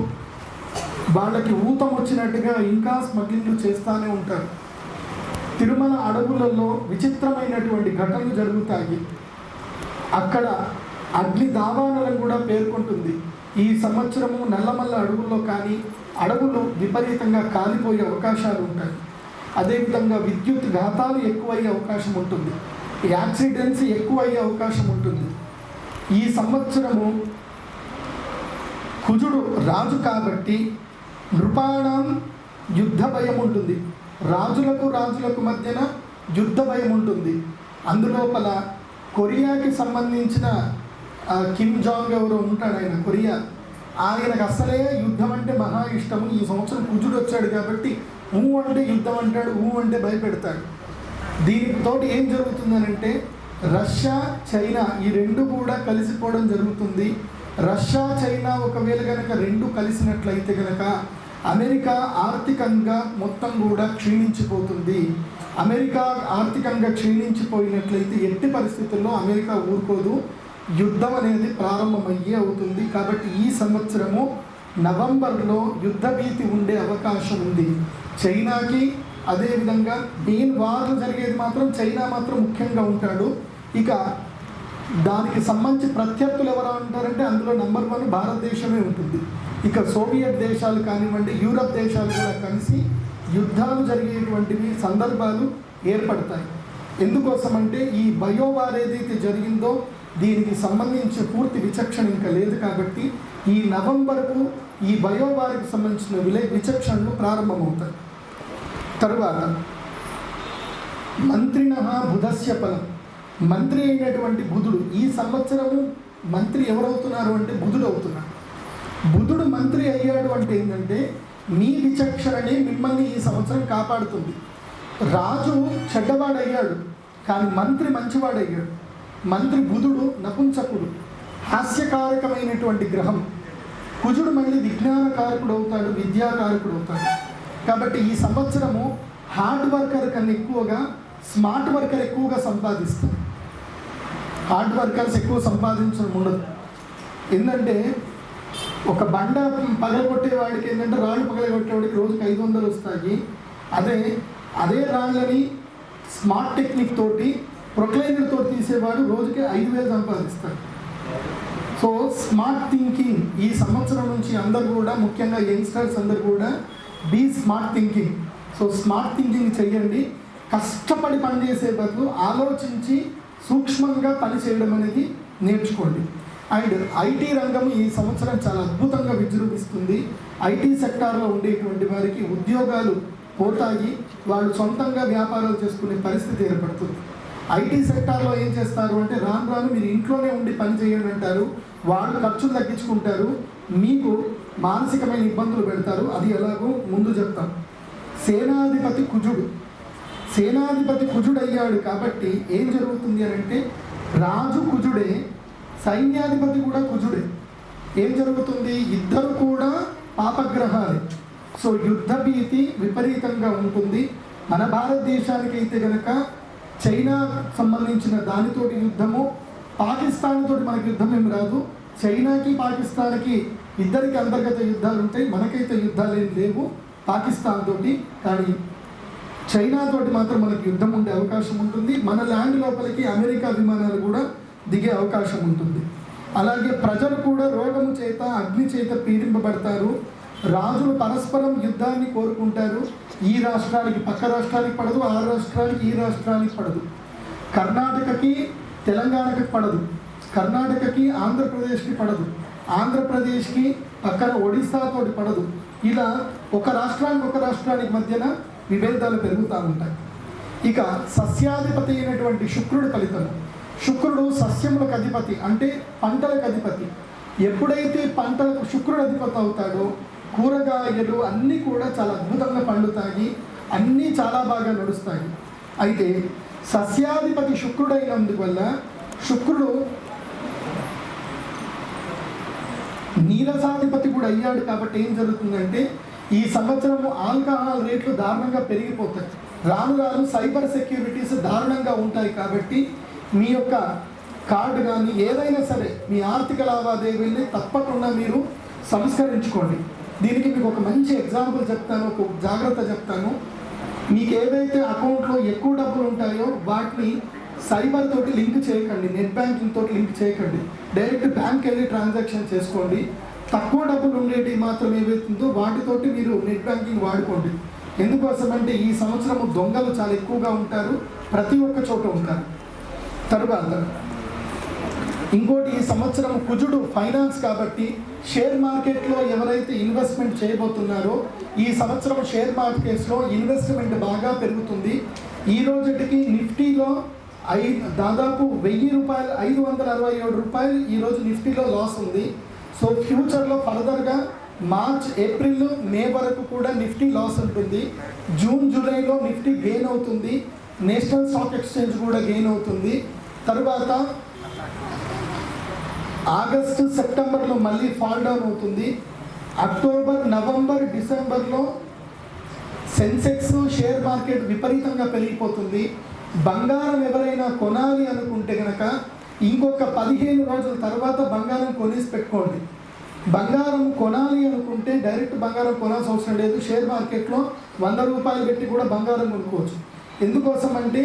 వాళ్ళకి ఊతం వచ్చినట్టుగా ఇంకా స్మగ్లింగ్లు చేస్తూనే ఉంటారు. తిరుమల అడవులలో విచిత్రమైనటువంటి ఘటనలు జరుగుతాయి. అక్కడ అగ్ని దావానలను కూడా పేర్కొంటుంది. ఈ సంవత్సరము నల్లమల్ల అడవుల్లో కానీ అడవులు విపరీతంగా కాలిపోయే అవకాశాలు ఉంటాయి. అదేవిధంగా విద్యుత్ ఘాతాలు ఎక్కువయ్యే అవకాశం ఉంటుంది, యాక్సిడెంట్స్ ఎక్కువయ్యే అవకాశం ఉంటుంది. ఈ సంవత్సరము కుజుడు రాజు కాబట్టి నృపాణం యుద్ధ భయం ఉంటుంది. రాజులకు మధ్యన యుద్ధ భయం ఉంటుంది. అందులోపల కొరియాకి సంబంధించిన కిమ్ జాంగ్ ఎవరో ఉంటాడు, ఆయన కొరియా, ఆయనకు అసలే యుద్ధం అంటే మహా ఇష్టము. ఈ సంవత్సరం కుజుడు వచ్చాడు కాబట్టి ఊ అంటే యుద్ధం అంటాడు, ఊ అంటే భయపెడతాడు. దీనితోటి ఏం జరుగుతుందనంటే, రష్యా చైనా ఈ రెండు కూడా కలిసిపోవడం జరుగుతుంది. రష్యా చైనా ఒకవేళ కనుక రెండు కలిసినట్లయితే కనుక అమెరికా ఆర్థికంగా మొత్తం కూడా క్షీణించిపోతుంది. అమెరికా ఆర్థికంగా క్షీణించిపోయినట్లయితే ఎట్టి పరిస్థితుల్లో అమెరికా ఊరుకోదు, యుద్ధం అనేది ప్రారంభమయ్యే అవుతుంది. కాబట్టి ఈ సంవత్సరము నవంబర్లో యుద్ధ భీతి ఉండే అవకాశం ఉంది చైనాకి. అదేవిధంగా మెయిన్ వార్లు జరిగేది మాత్రం చైనా మాత్రం ముఖ్యంగా ఉంటాడు. ఇక దానికి సంబంధించి ప్రత్యర్థులు ఎవరు అంటారంటే, అందులో నెంబర్ 1 భారతదేశమే ఉంటుంది. ఇక సోవియట్ దేశాలు కానివ్వండి, యూరప్ దేశాలు కూడా కలిసి యుద్ధాలు జరిగేటువంటివి సందర్భాలు ఏర్పడతాయి. ఎందుకోసమంటే ఈ బయోవార్ ఏదైతే జరిగిందో దీనికి సంబంధించి పూర్తి విచక్షణ ఇంకా లేదు కాబట్టి ఈ నవంబర్కు ఈ బయోవార్కి సంబంధించిన విచక్షణలు ప్రారంభమవుతాయి. తరువాత మంత్రిణ బుధస్య ఫలం, మంత్రి అయినటువంటి బుధుడు ఈ సంవత్సరము మంత్రి ఎవరవుతున్నారు అంటే బుధుడు అవుతున్నారు. బుధుడు మంత్రి అయ్యాడు అంటే ఏంటంటే మీ విచక్షణని మిమ్మల్ని ఈ సంవత్సరం కాపాడుతుంది. రాజు చెడ్డవాడయ్యాడు కానీ మంత్రి మంచివాడయ్యాడు. మంత్రి బుధుడు నపుంసకుడు, హాస్యకారకమైనటువంటి గ్రహం. కుజుడు మళ్ళీ విజ్ఞానకారకుడు అవుతాడు, విద్యాకారకుడు అవుతాడు. కాబట్టి ఈ సంవత్సరము హార్డ్ వర్కర్ కన్నా ఎక్కువగా స్మార్ట్ వర్కర్ ఎక్కువగా సంపాదిస్తారు. హార్డ్ వర్కర్స్ ఎక్కువ సంపాదించడం ఉండదు. ఏంటంటే ఒక బండ పగలగొట్టేవాడికి ఏంటంటే రాళ్ళు పగలగొట్టేవాడికి రోజుకి 500 వస్తాయి. అదే రాళ్ళని స్మార్ట్ టెక్నిక్ తోటి ప్రొక్లైనర్ తోటి తీసేవాడు రోజుకి 5,000 సంపాదిస్తాడు. సో స్మార్ట్ థింకింగ్ ఈ సంవత్సరం నుంచి అందరు కూడా, ముఖ్యంగా యంగ్స్టర్స్ అందరు కూడా be smart thinking. So smart thinking చెయ్యండి. కష్టపడి పనిచేసే బదులు ఆలోచించి సూక్ష్మంగా పని చేయడం అనేది నేర్చుకోండి. అండ్ ఐటీ రంగం ఈ సంవత్సరం చాలా అద్భుతంగా విజృంభిస్తుంది. ఐటీ సెక్టార్లో ఉండేటువంటి వారికి ఉద్యోగాలు పోతాయి, వాళ్ళు సొంతంగా వ్యాపారాలు చేసుకునే పరిస్థితి ఏర్పడుతుంది. ఐటీ సెక్టార్లో ఏం చేస్తారు అంటే రాను రాను మీరు ఇంట్లోనే ఉండి పని చేయండి అంటారు. వాళ్ళు ఖర్చులు తగ్గించుకుంటారు, మీకు మానసికమైన ఇబ్బందులు పెడతారు. అది ఎలాగో ముందు చెప్తాం. సేనాధిపతి కుజుడు అయ్యాడు కాబట్టి ఏం జరుగుతుంది అని అంటే రాజు కుజుడే, సైన్యాధిపతి కూడా కుజుడే. ఏం జరుగుతుంది? ఇద్దరు కూడా పాపగ్రహాలే. సో యుద్ధ భీతి విపరీతంగా ఉంటుంది. మన భారతదేశానికి అయితే కనుక చైనా సంబంధించిన దానితోటి యుద్ధము, పాకిస్తాన్ తోటి మనకి యుద్ధం ఏమి రాదు. చైనాకి పాకిస్తాన్కి ఇద్దరికి అంతర్గత యుద్ధాలు ఉంటాయి, మనకైతే యుద్ధాలు ఏం లేవు పాకిస్తాన్ తోటి. కానీ చైనా తోటి మాత్రం మనకి యుద్ధం ఉండే అవకాశం ఉంటుంది. మన ల్యాండ్ లోపలికి అమెరికా విమానాలు కూడా దిగే అవకాశం ఉంటుంది. అలాగే ప్రజలు కూడా రోగము చేత, అగ్ని చేత పీడింపబడతారు. రాజులు పరస్పరం యుద్ధాన్ని కోరుకుంటారు. ఈ రాష్ట్రానికి పక్క రాష్ట్రానికి పడదు, ఆ రాష్ట్రానికి ఈ రాష్ట్రానికి పడదు. కర్ణాటకకి తెలంగాణకి పడదు, కర్ణాటకకి ఆంధ్రప్రదేశ్కి పడదు, ఆంధ్రప్రదేశ్కి పక్కన ఒడిస్సాతోటి పడదు. ఇలా ఒక రాష్ట్రానికి మధ్యన విభేదాలు పెరుగుతూ ఉంటాయి. ఇక సస్యాధిపతి అయినటువంటి శుక్రుడి ఫలితం. శుక్రుడు సస్యములకు అధిపతి, అంటే పంటలకు అధిపతి. ఎప్పుడైతే పంటలకు శుక్రుడు అధిపతి అవుతాడో కూరగాయలు అన్నీ కూడా చాలా అద్భుతంగా పండుతాయి, అన్నీ చాలా బాగా నడుస్తాయి. అయితే సస్యాధిపతి శుక్రుడైనందువల్ల శుక్రుడు నీరసాధిపతి కూడా అయ్యాడు. కాబట్టి ఏం జరుగుతుందంటే ఈ సంవత్సరము ఆల్కహాల్ రేట్లు దారుణంగా పెరిగిపోతాయి. రాను రాను సైబర్ సెక్యూరిటీస్ దారుణంగా ఉంటాయి. కాబట్టి మీ యొక్క కార్డు కానీ ఏదైనా సరే మీ ఆర్థిక లావాదేవీల్ని తప్పకుండా మీరు సంస్కరించుకోండి. దీనికి మీకు ఒక మంచి ఎగ్జాంపుల్ చెప్తాను, ఒక జాగ్రత్త చెప్తాను. మీకు ఏవైతే అకౌంట్లో ఎక్కువ డబ్బులు ఉంటాయో వాటిని సైబర్ తోటి లింక్ చేయకండి, నెట్ బ్యాంకింగ్ తోటి లింక్ చేయకండి. డైరెక్ట్ బ్యాంక్ వెళ్ళి ట్రాన్సాక్షన్ చేసుకోండి. తక్కువ డబ్బులు ఉండేవి మాత్రం ఏవైతుందో వాటితోటి మీరు నెట్ బ్యాంకింగ్ వాడుకోండి. ఎందుకోసం అంటే ఈ సంవత్సరము దొంగలు చాలా ఎక్కువగా ఉంటారు, ప్రతి ఒక్క చోట ఉంటారు. తరువాత ఇంకోటి, ఈ సంవత్సరం కుజుడు ఫైనాన్స్ కాబట్టి షేర్ మార్కెట్లో ఎవరైతే ఇన్వెస్ట్మెంట్ చేయబోతున్నారో ఈ సంవత్సరం షేర్ మార్కెట్స్లో ఇన్వెస్ట్మెంట్ బాగా పెరుగుతుంది. ఈ రోజుకి నిఫ్టీలో దాదాపు 1000 రూపాయలు, 567 రూపాయలు ఈరోజు నిఫ్టీలో లాస్ ఉంది. సో ఫ్యూచర్లో ఫర్దర్గా మార్చ్, ఏప్రిల్, మే వరకు కూడా నిఫ్టీ లాస్ ఉంటుంది. జూన్, జూలైలో నిఫ్టీ గెయిన్ అవుతుంది. నేషనల్ స్టాక్ ఎక్స్చేంజ్ కూడా గెయిన్ అవుతుంది. తర్వాత ఆగస్టు, సెప్టెంబర్లో మళ్ళీ ఫాల్ డౌన్ అవుతుంది. అక్టోబర్, నవంబర్, డిసెంబర్లో సెన్సెక్స్, షేర్ మార్కెట్ విపరీతంగా పెరిగిపోతుంది. బంగారం ఎవరైనా కొనాలి అనుకుంటే కనుక ఇంకొక 15 రోజుల తర్వాత బంగారం కొనేసి పెట్టుకోండి. బంగారం కొనాలి అనుకుంటే డైరెక్ట్ బంగారం కొనాల్సిన అవసరం లేదు. షేర్ మార్కెట్లో 100 రూపాయలు పెట్టి కూడా బంగారం కొనుక్కోవచ్చు. ఎందుకోసం అంటే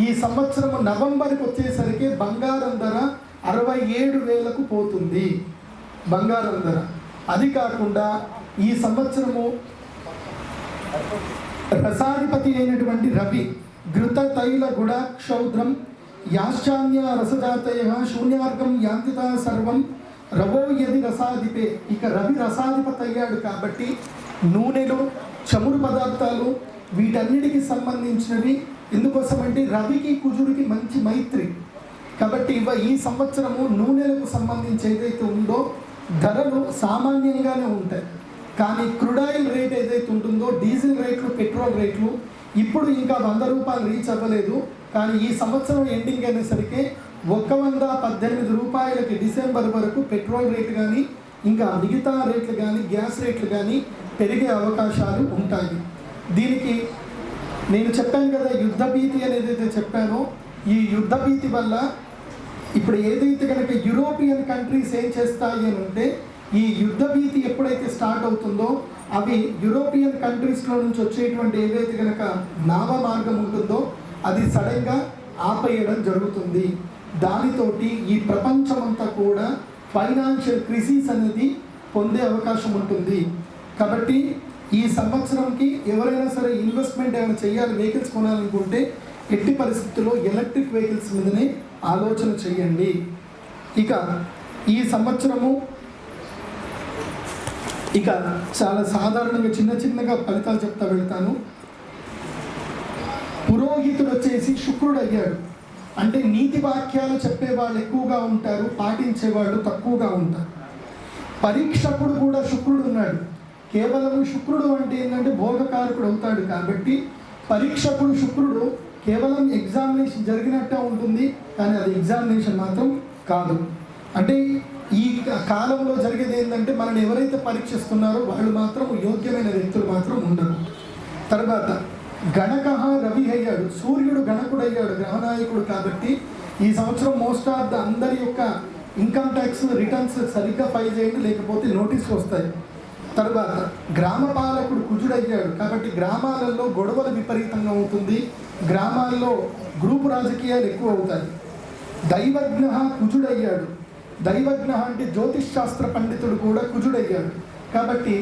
ఈ సంవత్సరం నవంబర్కి వచ్చేసరికి బంగారం ధర 67,000కు పోతుంది బంగారం ధర. అది కాకుండా ఈ సంవత్సరము రసాధిపతి అయినటువంటి రవి, ఘృత తైల గుడ క్షౌద్రం యాశ్చాన్య రసజాతయ శూన్యార్గం యాంతిత సర్వం రవో యది రసాధిపే. ఇక రవి రసాధిపతి అయ్యాడు కాబట్టి నూనెలు, చమురు పదార్థాలు వీటన్నిటికి సంబంధించినవి. ఎందుకోసం అంటే రవికి కుజుడికి మంచి మైత్రి. కాబట్టి ఈ సంవత్సరము నూనెలకు సంబంధించి ఏదైతే ఉందో ధరలు సామాన్యంగానే ఉంటాయి. కానీ క్రూడ్ ఆయిల్ రేట్ ఏదైతే ఉంటుందో, డీజిల్ రేట్లు, పెట్రోల్ రేట్లు ఇప్పుడు ఇంకా 100 రూపాయలు రీచ్ అవ్వలేదు. కానీ ఈ సంవత్సరం ఎండింగ్ అనేసరికి 118 రూపాయలకి డిసెంబర్ వరకు పెట్రోల్ రేటు కానీ ఇంకా మిగతా రేట్లు కానీ గ్యాస్ రేట్లు కానీ పెరిగే అవకాశాలు ఉంటాయి. దీనికి నేను చెప్పాను కదా, యుద్ధ భీతి అనేది ఏదైతే చెప్పానో, ఈ యుద్ధ భీతి వల్ల ఇప్పుడు ఏదైతే కనుక యూరోపియన్ కంట్రీస్ ఏం చేస్తాయి అని అంటే, ఈ యుద్ధ భీతి ఎప్పుడైతే స్టార్ట్ అవుతుందో అవి యూరోపియన్ కంట్రీస్లో నుంచి వచ్చేటువంటి ఏదైతే కనుక నావ మార్గం ఉంటుందో అది సడన్గా ఆపేయడం జరుగుతుంది. దానితోటి ఈ ప్రపంచమంతా కూడా ఫైనాన్షియల్ క్రిసిస్ అనేది పొందే అవకాశం ఉంటుంది. కాబట్టి ఈ సంవత్సరంకి ఎవరైనా సరే ఇన్వెస్ట్మెంట్ ఏమైనా చేయాలి, వెహికల్స్ కొనాలనుకుంటే ఎట్టి పరిస్థితుల్లో ఎలక్ట్రిక్ వెహికల్స్ మీదనే ఆలోచన చేయండి. ఇక ఈ సంవత్సరము చాలా సాధారణంగా చిన్నగా ఫలితాలు చెప్తా వెళ్తాను. పురోహితుడు వచ్చేసి శుక్రుడు అయ్యాడు. అంటే నీతి వాక్యాలు చెప్పేవాళ్ళు ఎక్కువగా ఉంటారు, పాటించేవాళ్ళు తక్కువగా ఉంటారు. పరీక్షకుడు కూడా శుక్రుడు ఉన్నాడు. కేవలం శుక్రుడు అంటే ఏంటంటే భోగకారకుడు అవుతాడు. కాబట్టి పరీక్షకుడు శుక్రుడు కేవలం ఎగ్జామినేషన్ జరిగినట్టే ఉంటుంది, కానీ అది ఎగ్జామినేషన్ మాత్రం కాదు. అంటే ఈ కాలంలో జరిగేది ఏంటంటే మనల్ని ఎవరైతే పరీక్షిస్తున్నారో వాళ్ళు మాత్రం యోగ్యమైన వ్యక్తులు మాత్రం ఉండరు. తర్వాత గణక రవి అయ్యాడు, సూర్యుడు గణకుడు అయ్యాడు, గ్రహనాయకుడు. కాబట్టి ఈ సంవత్సరం మోస్ట్ ఆఫ్ ద అందరి యొక్క ఇన్కమ్ ట్యాక్స్ రిటర్న్స్ సరిగ్గా ఫైల్ చేయండి, లేకపోతే నోటీసులు వస్తాయి. తర్వాత గ్రామ పాలకుడు కుజుడు అయ్యాడు. కాబట్టి గ్రామాలలో గొడవలు విపరీతంగా అవుతుంది, గ్రామాల్లో గ్రూపు రాజకీయాలు ఎక్కువ అవుతాయి. దైవజ్ఞ కుజుడయ్యాడు. దైవజ్ఞ అంటే జ్యోతిష్ శాస్త్ర పండితుడు కూడా కుజుడయ్యాడు. కాబట్టి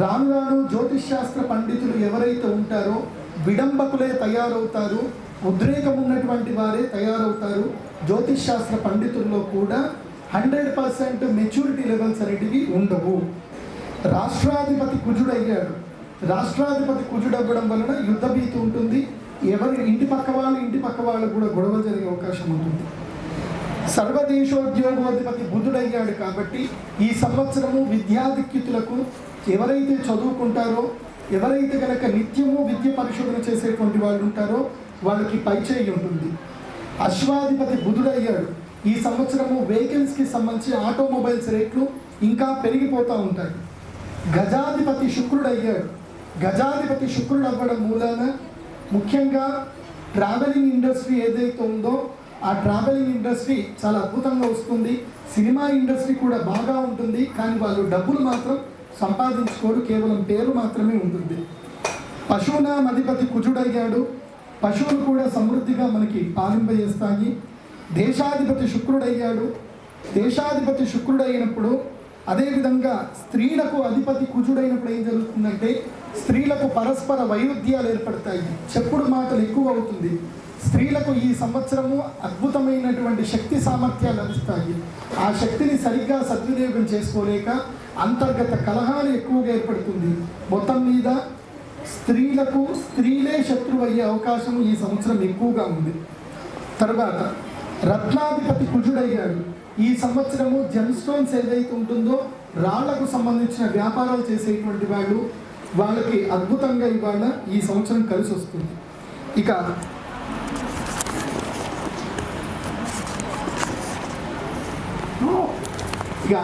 రాను రాను జ్యోతిష్ శాస్త్ర పండితులు ఎవరైతే ఉంటారో విడంబకులే తయారవుతారు, ఉద్రేకం ఉన్నటువంటి వారే తయారవుతారు. జ్యోతిష్ శాస్త్ర పండితుల్లో కూడా 100% మెచ్యూరిటీ లెవెల్స్ అనేటివి ఉండవు. రాష్ట్రాధిపతి కుజుడయ్యాడు. రాష్ట్రాధిపతి కుజుడవ్వడం వలన యుద్ధ భీతి ఉంటుంది. ఎవరి ఇంటి పక్క వాళ్ళు కూడా గొడవలు జరిగే అవకాశం ఉంటుంది. సర్వదేశోద్యోగోధిపతి బుధుడయ్యాడు. కాబట్టి ఈ సంవత్సరము విద్యాధిక్యుతులకు ఎవరైతే చదువుకుంటారో, ఎవరైతే కనుక నిత్యము విద్య పరిశోధన చేసేటువంటి వాళ్ళు ఉంటారో వాళ్ళకి పైచేయి ఉంటుంది. అశ్వాధిపతి బుధుడయ్యాడు. ఈ సంవత్సరము వెహికల్స్కి సంబంధించి ఆటోమొబైల్స్ రేట్లు ఇంకా పెరిగిపోతూ ఉంటాయి. గజాధిపతి శుక్రుడు అయ్యాడు. గజాధిపతి శుక్రుడు అవ్వడం మూలాన ముఖ్యంగా ట్రావెలింగ్ ఇండస్ట్రీ ఏదైతే ఉందో ఆ ట్రావెలింగ్ ఇండస్ట్రీ చాలా అద్భుతంగా వస్తుంది. సినిమా ఇండస్ట్రీ కూడా బాగా ఉంటుంది, కానీ వాళ్ళు డబ్బులు మాత్రం సంపాదించుకోరు, కేవలం పేరు మాత్రమే ఉంటుంది. పశువునాం అధిపతి కుజుడయ్యాడు. పశువులు కూడా సమృద్ధిగా మనకి పాలింపజేస్తాయి. దేశాధిపతి శుక్రుడయ్యాడు. దేశాధిపతి శుక్రుడైనప్పుడు అదేవిధంగా స్త్రీలకు అధిపతి కుజుడైనప్పుడు ఏం జరుగుతుందంటే స్త్రీలకు పరస్పర వైరుధ్యాలు ఏర్పడతాయి, చెప్పుడు మాటలు ఎక్కువ అవుతుంది. స్త్రీలకు ఈ సంవత్సరము అద్భుతమైనటువంటి శక్తి సామర్థ్యాలు లభిస్తాయి. ఆ శక్తిని సరిగ్గా సద్వినియోగం చేసుకోలేక అంతర్గత కలహాలు ఎక్కువగా ఏర్పడుతుంది. మొత్తం మీద స్త్రీలే శత్రువు అయ్యే అవకాశం ఈ సంవత్సరం ఎక్కువగా ఉంది. తర్వాత రత్నాధిపతి కుజుడయ్యాడు. ఈ సంవత్సరము జెమ్ స్టోన్స్ ఏదైతే ఉంటుందో రాళ్లకు సంబంధించిన వ్యాపారాలు చేసేటువంటి వాళ్ళకి అద్భుతంగా ఇవాళ ఈ సంవత్సరం కలిసి వస్తుంది. ఇక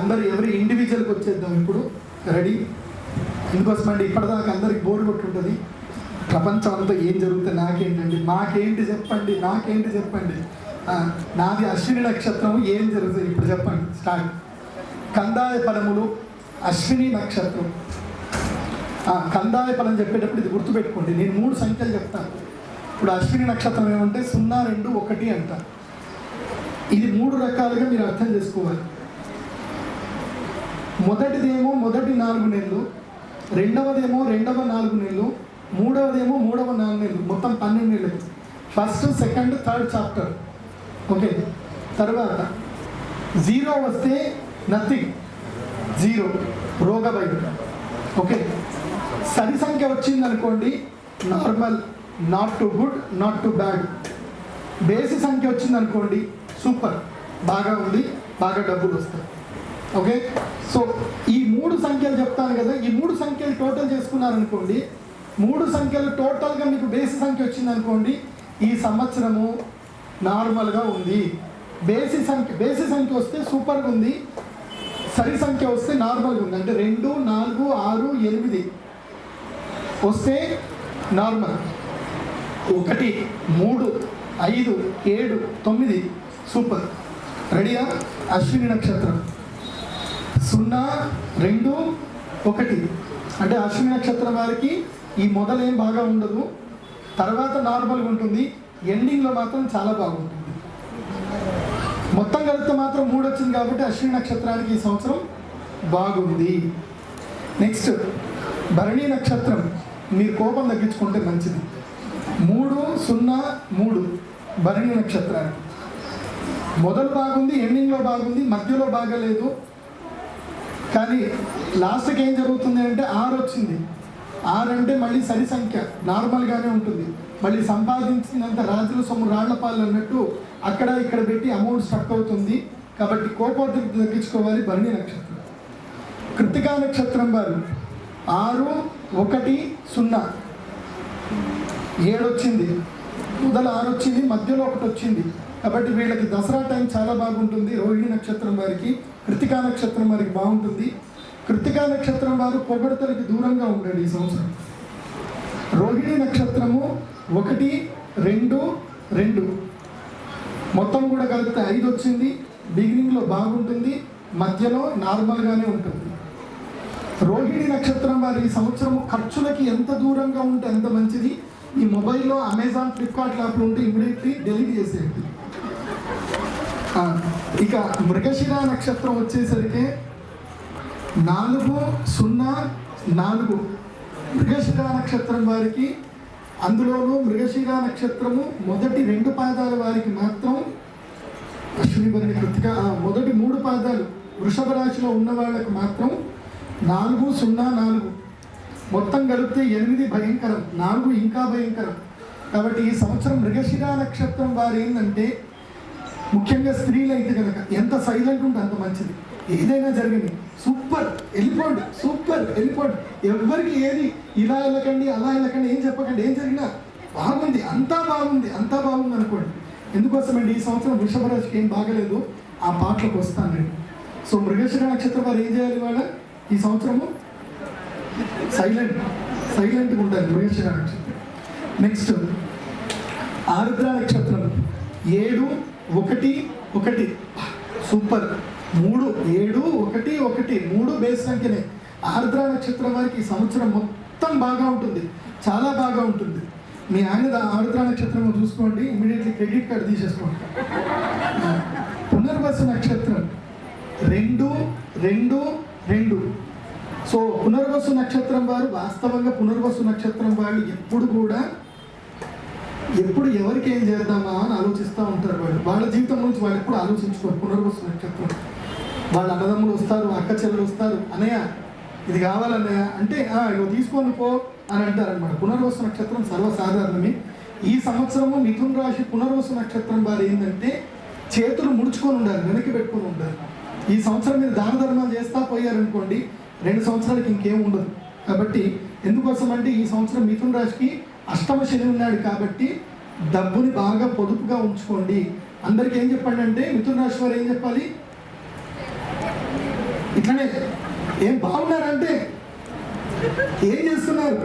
అందరు ఎవరి ఇండివిజువల్కి వచ్చేద్దాం ఇప్పుడు. రెడీ? ఎందుకోసమండి ఇప్పటిదాకా అందరికి బోర్ కొట్టుంటుంది. ప్రపంచం అంతా ఏం జరుగుతుంది, నాకేంటండి, నాకేంటి చెప్పండి. నాది అశ్విని నక్షత్రం, ఏం జరుగుతుంది ఇప్పుడు చెప్పండి. స్టార్ట్. కందాయ ఫలములు అశ్విని నక్షత్రం. కందాయ ఫలం చెప్పేటప్పుడు ఇది గుర్తుపెట్టుకోండి. నేను 3 సంఖ్యలు చెప్తాను. ఇప్పుడు అశ్విని నక్షత్రం ఏమంటే 0, 2, 1 అంట. ఇది 3 రకాలుగా మీరు అర్థం చేసుకోవాలి. మొదటిదేమో మొదటి 4 నెలలు, రెండవదేమో రెండవ 4 నెలలు, మూడవదేమో మూడవ 4 నెలలు, మొత్తం 12 నెలలు. First, second, third chapter. Okay. తర్వాత 0 వస్తే నథింగ్, 0 రోగభయం. ఓకే. సరి సంఖ్య వచ్చింది అనుకోండి normal, not to good, not to bad. బేసి సంఖ్య వచ్చింది అనుకోండి సూపర్, బాగా ఉంది, బాగా డబ్బులు వస్తాయి. ఓకే, సో ఈ 3 సంఖ్యలు చెప్తాను కదా, ఈ 3 సంఖ్యలు టోటల్ చేసుకున్నారనుకోండి, 3 సంఖ్యలు టోటల్గా మీకు బేసి సంఖ్య వచ్చిందనుకోండి, ఈ సంవత్సరము నార్మల్గా ఉంది. బేసి సంఖ్య వస్తే సూపర్గా ఉంది, సరి సంఖ్య వస్తే నార్మల్గా ఉంది. అంటే 2, 4, 6, 8 వస్తే నార్మల్, 1, 3, 5, 7, 9 సూపర్. రెడీయా? అశ్విని నక్షత్రం 0, 2, 1 అంటే అశ్విని నక్షత్రం వారికి ఈ మొదలేం బాగా ఉండదు, తర్వాత నార్మల్గా ఉంటుంది, ఎండింగ్లో మాత్రం చాలా బాగుంటుంది. మొత్తం కలిపితే మాత్రం 3 వచ్చింది కాబట్టి అశ్విని నక్షత్రానికి ఈ సంవత్సరం బాగుంది. నెక్స్ట్ భరణి నక్షత్రం, మీరు కోపం తగ్గించుకుంటే మంచిది. 3, 0, 3 భరణి నక్షత్రానికి మొదలు బాగుంది, ఎండింగ్లో బాగుంది, మధ్యలో బాగలేదు. కానీ లాస్ట్కి ఏం జరుగుతుంది అంటే 6 వచ్చింది. 6 అంటే మళ్ళీ సరి సంఖ్య, నార్మల్గానే ఉంటుంది. మళ్ళీ సంపాదించినంత రాజుల సొమ్ము రాళ్లపాలు అన్నట్టు అక్కడ ఇక్కడ పెట్టి అమౌంట్ స్ట్రక్ అవుతుంది. కాబట్టి కోపోద్రికి తగ్గించుకోవాలి. భరణి నక్షత్రం. కృత్తికా నక్షత్రం వారు 6, 1, 0 7 వచ్చింది, మొదలు 6 వచ్చింది, మధ్యలో 1 వచ్చింది. కాబట్టి వీళ్ళకి దసరా టైం చాలా బాగుంటుంది. రోహిణి నక్షత్రం వారికి, కృత్తికా నక్షత్రం వారికి బాగుంటుంది. కృత్తికా నక్షత్రం వారు పొగడతలకి దూరంగా ఉండండి ఈ సంవత్సరం. రోహిణి నక్షత్రము 1, 2, 2 మొత్తం కూడా కలిపితే 5 వచ్చింది. బిగినింగ్లో బాగుంటుంది, మధ్యలో నార్మల్గానే ఉంటుంది. రోహిణి నక్షత్రం వారి ఈ సంవత్సరము ఖర్చులకి ఎంత దూరంగా ఉంటే అంత మంచిది. ఈ మొబైల్లో అమెజాన్, ఫ్లిప్కార్ట్ యాప్లు ఉంటే ఇమీడియట్లీ డెలీట్ చేసేయండి. ఇక మృగశిర నక్షత్రం వచ్చేసరికి 4, 0, 4 మృగశిర నక్షత్రం వారికి, అందులోనూ మృగశిర నక్షత్రము మొదటి 2 పాదాల వారికి మాత్రం అశ్విని భరణి కృత్తిక మొదటి 3 పాదాలు వృషభ రాశిలో ఉన్న వాళ్ళకి మాత్రం 4, 0, 4 మొత్తం కలిపితే 8 భయంకరం, 4 ఇంకా భయంకరం. కాబట్టి ఈ సంవత్సరం మృగశిర నక్షత్రం వారు ఏంటంటే, ముఖ్యంగా స్త్రీలు అయితే కనుక ఎంత సైలెంట్ ఉంటే అంత మంచిది. ఏదైనా జరిగింది సూపర్ వెళ్ళిపోండి, సూపర్ వెళ్ళిపోండి, ఎవరికి ఏది ఇలా వెళ్ళకండి అలా వెళ్ళకండి, ఏం చెప్పకండి, ఏం జరిగినా బాగుంది, అంతా బాగుంది, అంతా బాగుంది అనుకోండి. ఎందుకోసమండి ఈ సంవత్సరం వృషభ రాశికి ఏం బాగలేదు. ఆ పాటలకు వస్తాను నేను. సో మృగశిర నక్షత్రం వారు ఏం చేయాలి? వాళ్ళ ఈ సంవత్సరము సైలెంట్గా ఉండాలి మృగశిర నక్షత్రం. నెక్స్ట్ ఆరుద్ర నక్షత్రం 7, 1, 1 సూపర్. 3, 7, 1, 1 3 బేస్ సంఖ్యనే. ఆరుద్ర నక్షత్రం వారికి ఈ సంవత్సరం మొత్తం బాగా ఉంటుంది, చాలా బాగా ఉంటుంది. మీ ఆయన ఆరుద్ర నక్షత్రం చూసుకోండి, ఇమీడియట్లీ క్రెడిట్ కార్డు తీసేసుకోండి. పునర్వసు నక్షత్రం 2, 2, 2 సో పునర్వసు నక్షత్రం వారు వాస్తవంగా పునర్వసు నక్షత్రం వాళ్ళు ఎప్పుడు ఎవరికి ఏం చేద్దామా అని ఆలోచిస్తూ ఉంటారు. వాళ్ళ జీవితం గురించి వాళ్ళు ఎప్పుడు ఆలోచించుకోరు. పునర్వసు నక్షత్రం వాళ్ళ అన్నదమ్ములు వస్తారు, అక్క చెల్లెలు వస్తారు, అన్నయ్య ఇది కావాలన్నయ్య అంటే ఇగో తీసుకొని పో అని అంటారనమాట. పునర్వసు నక్షత్రం సర్వసాధారణమే. ఈ సంవత్సరము మిథున రాశి పునర్వసు నక్షత్రం వారు ఏంటంటే చేతులు ముడుచుకొని ఉండాలి, వెనక్కి పెట్టుకొని ఉండాలి. ఈ సంవత్సరం మీరు దాన ధర్మాలు చేస్తా పోయారనుకోండి, 2 సంవత్సరాలకి ఇంకేం ఉండదు. కాబట్టి ఎందుకోసం అంటే ఈ సంవత్సరం మిథున రాశికి అష్టమ శని ఉన్నాడు కాబట్టి డబ్బుని బాగా పొదుపుగా ఉంచుకోండి. అందరికీ ఏం చెప్పండి అంటే మిథున రాశి వారు ఏం చెప్పాలి? ఇట్లనే ఏం బాగున్నారంటే ఏం చేస్తున్నారు,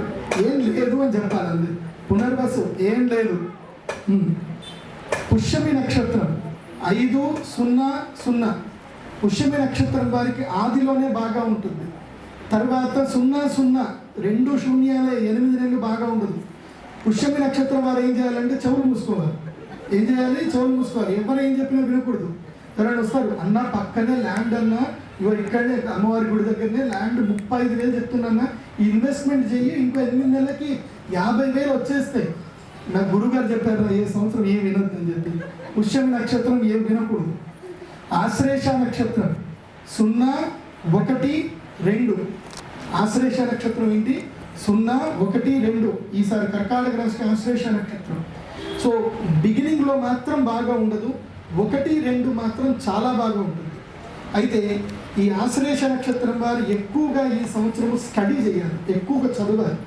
ఏం లేదు అని చెప్పాలి. అందరు పునర్వసు ఏం లేదు. పుష్యమి నక్షత్రం 5, 0, 0 పుష్యమి నక్షత్రం వారికి ఆదిలోనే బాగా ఉంటుంది. తర్వాత 0, 0 2 శూన్యాలే 8 నెలలు బాగా ఉండదు. పుష్యమి నక్షత్రం వారు ఏం చేయాలంటే చెవులు మూసుకోవాలి. ఏం చేయాలి? చెవులు మూసుకోవాలి. ఎవరు ఏం చెప్పినా వినకూడదు. ఎవరైనా వస్తారు, అన్న పక్కనే ల్యాండ్ అన్న, ఇవాళ ఇక్కడనే అమ్మవారి గుడి దగ్గరనే ల్యాండ్ 35,000 చెప్తున్నా, ఇన్వెస్ట్మెంట్ చెయ్యి, ఇంకో 8 నెలలకి 50,000 వచ్చేస్తాయి. నా గురుగారు చెప్పారు ఏ సంవత్సరం ఏం వినొద్దు అని చెప్పి. పుష్యమి నక్షత్రం ఏం వినకూడదు. ఆశ్లేష నక్షత్రం 0, 1, 2 ఆశ్లేష నక్షత్రం ఏంటి? 0, 1, 2 ఈసారి కర్కాటక రాశికి ఆశ్లేష నక్షత్రం. సో బిగినింగ్లో మాత్రం బాగా ఉండదు, 1, 2 మాత్రం చాలా బాగా ఉంటుంది. అయితే ఈ ఆశ్లేష నక్షత్రం వారు ఎక్కువగా ఈ సంవత్సరం స్టడీ చేయాలి, ఎక్కువగా చదవాలి.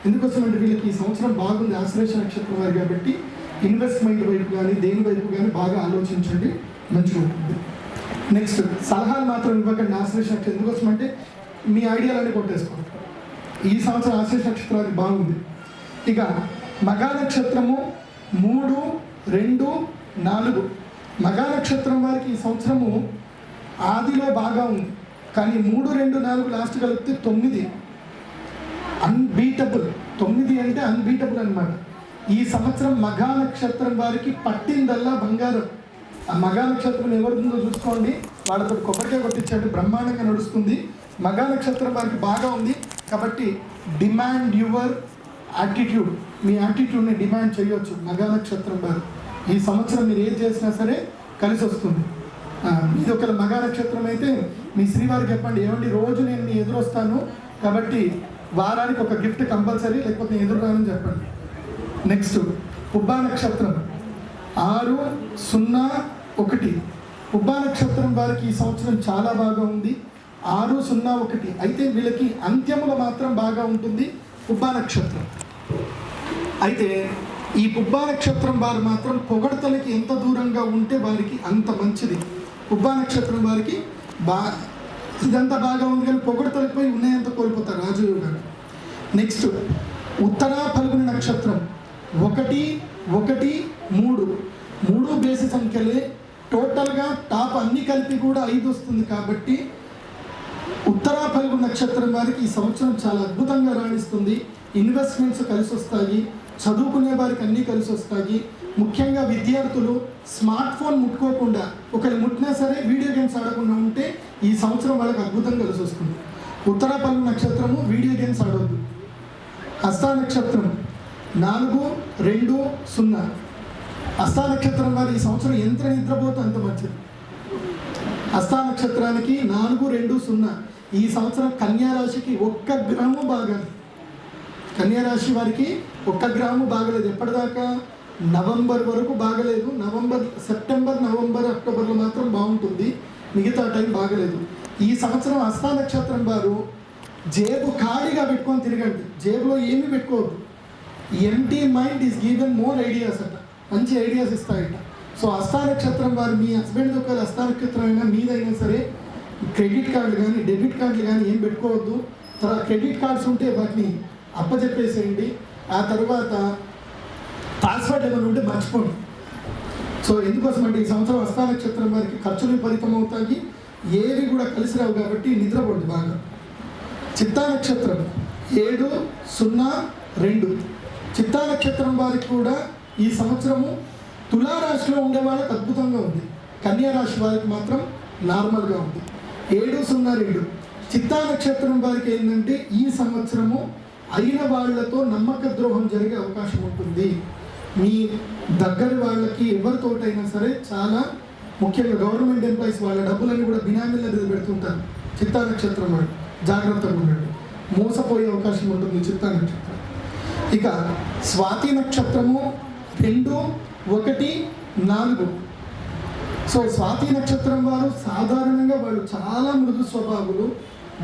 ఎందుకోసం అంటే వీళ్ళకి ఈ సంవత్సరం బాగుంది ఆశ్లేష నక్షత్రం వారు కాబట్టి ఇన్వెస్ట్మెంట్ వైపు కానీ దేని వైపు కానీ బాగా ఆలోచించండి, మంచిగా ఉంటుంది. నెక్స్ట్ సలహాలు మాత్రం ఇవ్వకండి ఆశ్లేష నక్షత్రం. ఎందుకోసం అంటే మీ ఐడియాలన్నీ కొట్టేసుకోండి. ఈ సంవత్సరం ఆశ్లేష నక్షత్రానికి బాగుంది. ఇక మగా నక్షత్రము 3, 2, 4. మగా నక్షత్రం వారికి ఈ సంవత్సరము ఆదిలో బాగా ఉంది, కానీ 3, 2, 4 లాస్ట్ కలిపితే 9. అన్బీటబుల్. 9 అంటే అన్బీటబుల్ అనమాట. ఈ సంవత్సరం మఘా నక్షత్రం వారికి పట్టిందల్లా బంగారం. ఆ మఘా నక్షత్రం ఎవరిదో చూసుకోండి, వాళ్ళతో కొబ్బరికాయ కొట్టించండి, బ్రహ్మాండంగా నడుస్తుంది. మఘా నక్షత్రం వారికి బాగా ఉంది కాబట్టి demand your attitude, me యాటిట్యూడ్ని demand చేయొచ్చు మఘా నక్షత్రం వారు. ఈ సంవత్సరం మీరు ఏం చేసినా సరే కలిసి వస్తుంది. ఇది ఒక మఘా నక్షత్రం అయితే మీ శ్రీవారికి చెప్పండి, ఏమండి రోజు నేను మీ ఎదురొస్తాను కాబట్టి వారానికి ఒక గిఫ్ట్ కంపల్సరీ, లేకపోతే నేను ఎదురురానని చెప్పండి. నెక్స్ట్ పుబ్బా నక్షత్రం 6, 0, 1. పుబ్బా నక్షత్రం వారికి ఈ సంవత్సరం చాలా బాగా ఉంది, 6, 0, 1. అయితే వీళ్ళకి అంత్యములో మాత్రం బాగా ఉంటుంది పుబ్బా నక్షత్రం. అయితే ఈ పుబ్బా నక్షత్రం వారు మాత్రం పొగడతలకి ఎంత దూరంగా ఉంటే వారికి అంత మంచిది. పుబ్బా నక్షత్రం వారికి ఇదంతా బాగా ఉంది, కానీ పొగడతలకు పోయి ఉన్నాయంత కోల్పోతారు రాజయోగాలు. నెక్స్ట్ ఉత్తరా ఫల్గుని నక్షత్రం 1, 1, 3. 3 బేసి సంఖ్యలే, టోటల్గా టాప్ అన్ని కలిపి కూడా 5 వస్తుంది. కాబట్టి ఉత్తరా ఫల్గుని నక్షత్రం వారికి ఈ సంవత్సరం చాలా అద్భుతంగా రాణిస్తుంది. ఇన్వెస్ట్మెంట్స్ కలిసి వస్తాయి, చదువుకునే వారికి అన్నీ కలిసి వస్తాయి. ముఖ్యంగా విద్యార్థులు స్మార్ట్ ఫోన్ ముట్టుకోకుండా, ఒకరు ముట్టినా సరే వీడియో గేమ్స్ ఆడకుండా ఉంటే ఈ సంవత్సరం వాళ్ళకి అద్భుతంగా కలిసి వస్తుంది. ఉత్తరా ఫల్గుని నక్షత్రము వీడియో గేమ్స్ ఆడవద్దు. హస్తా నక్షత్రం 4, 2, 0. హస్తా నక్షత్రం వారు ఈ సంవత్సరం ఎంత నిద్రపోతే అంత మంచిది. హస్తా నక్షత్రానికి 4, 2, 0. ఈ సంవత్సరం కన్యా రాశికి 1 గ్రాము బాగాలేదు. కన్యా రాశి వారికి 1 గ్రాము బాగలేదు. ఎప్పటిదాకా? నవంబర్ వరకు బాగలేదు. సెప్టెంబర్, నవంబర్, అక్టోబర్లో మాత్రం బాగుంటుంది, మిగతా టైం బాగలేదు. ఈ సంవత్సరం హస్తా నక్షత్రం వారు జేబు ఖాళీగా పెట్టుకొని తిరగండి, జేబులో ఏమీ పెట్టుకోవద్దు. Empty mind is given more ideas అట, మంచి ఐడియాస్ ఇస్తాయట. సో హస్తా నక్షత్రం వారు మీ హస్బెండ్ ఒకవేళ హస్తా నక్షత్రం అయినా మీదైనా సరే క్రెడిట్ కార్డులు కానీ డెబిట్ కార్డులు కానీ ఏం పెట్టుకోవద్దు. తర్వాత క్రెడిట్ కార్డ్స్ ఉంటే వాటిని అప్పచెప్పేసేయండి. ఆ తర్వాత పాస్వర్డ్ ఏమైనా ఉంటే మర్చిపోండి. సో ఎందుకోసం అంటే ఈ సంవత్సరం హస్తా నక్షత్రం వారికి ఖర్చులు విపరీతం అవుతాయి, ఏవి కూడా కలిసి రావు కాబట్టి నిద్రపోండి బాగా. చిత్తా నక్షత్రం 7, 0, 2. చిత్తా నక్షత్రం వారికి కూడా ఈ సంవత్సరము తులారాశిలో ఉండే వాళ్ళకి అద్భుతంగా ఉంది, కన్యా రాశి వారికి మాత్రం నార్మల్గా ఉంది. 7, 0, 2. చిత్తా నక్షత్రం వారికి ఏంటంటే ఈ సంవత్సరము అయిన వాళ్ళతో నమ్మక ద్రోహం జరిగే అవకాశం ఉంటుంది. మీ దగ్గర వాళ్ళకి ఎవరితోటైనా సరే, చాలా ముఖ్యంగా గవర్నమెంట్ ఎంప్లాయీస్ వాళ్ళ డబ్బులన్నీ కూడా బినామీల మీద పెడుతుంటారు చిత్తా నక్షత్రం వాళ్ళు, జాగ్రత్తగా ఉండండి, మోసపోయే అవకాశం ఉంటుంది చిత్తా నక్షత్రం. ఇక స్వాతి నక్షత్రము 2, 1, 4. సో స్వాతి నక్షత్రం వారు సాధారణంగా వాళ్ళు చాలా మృదు స్వభావులు.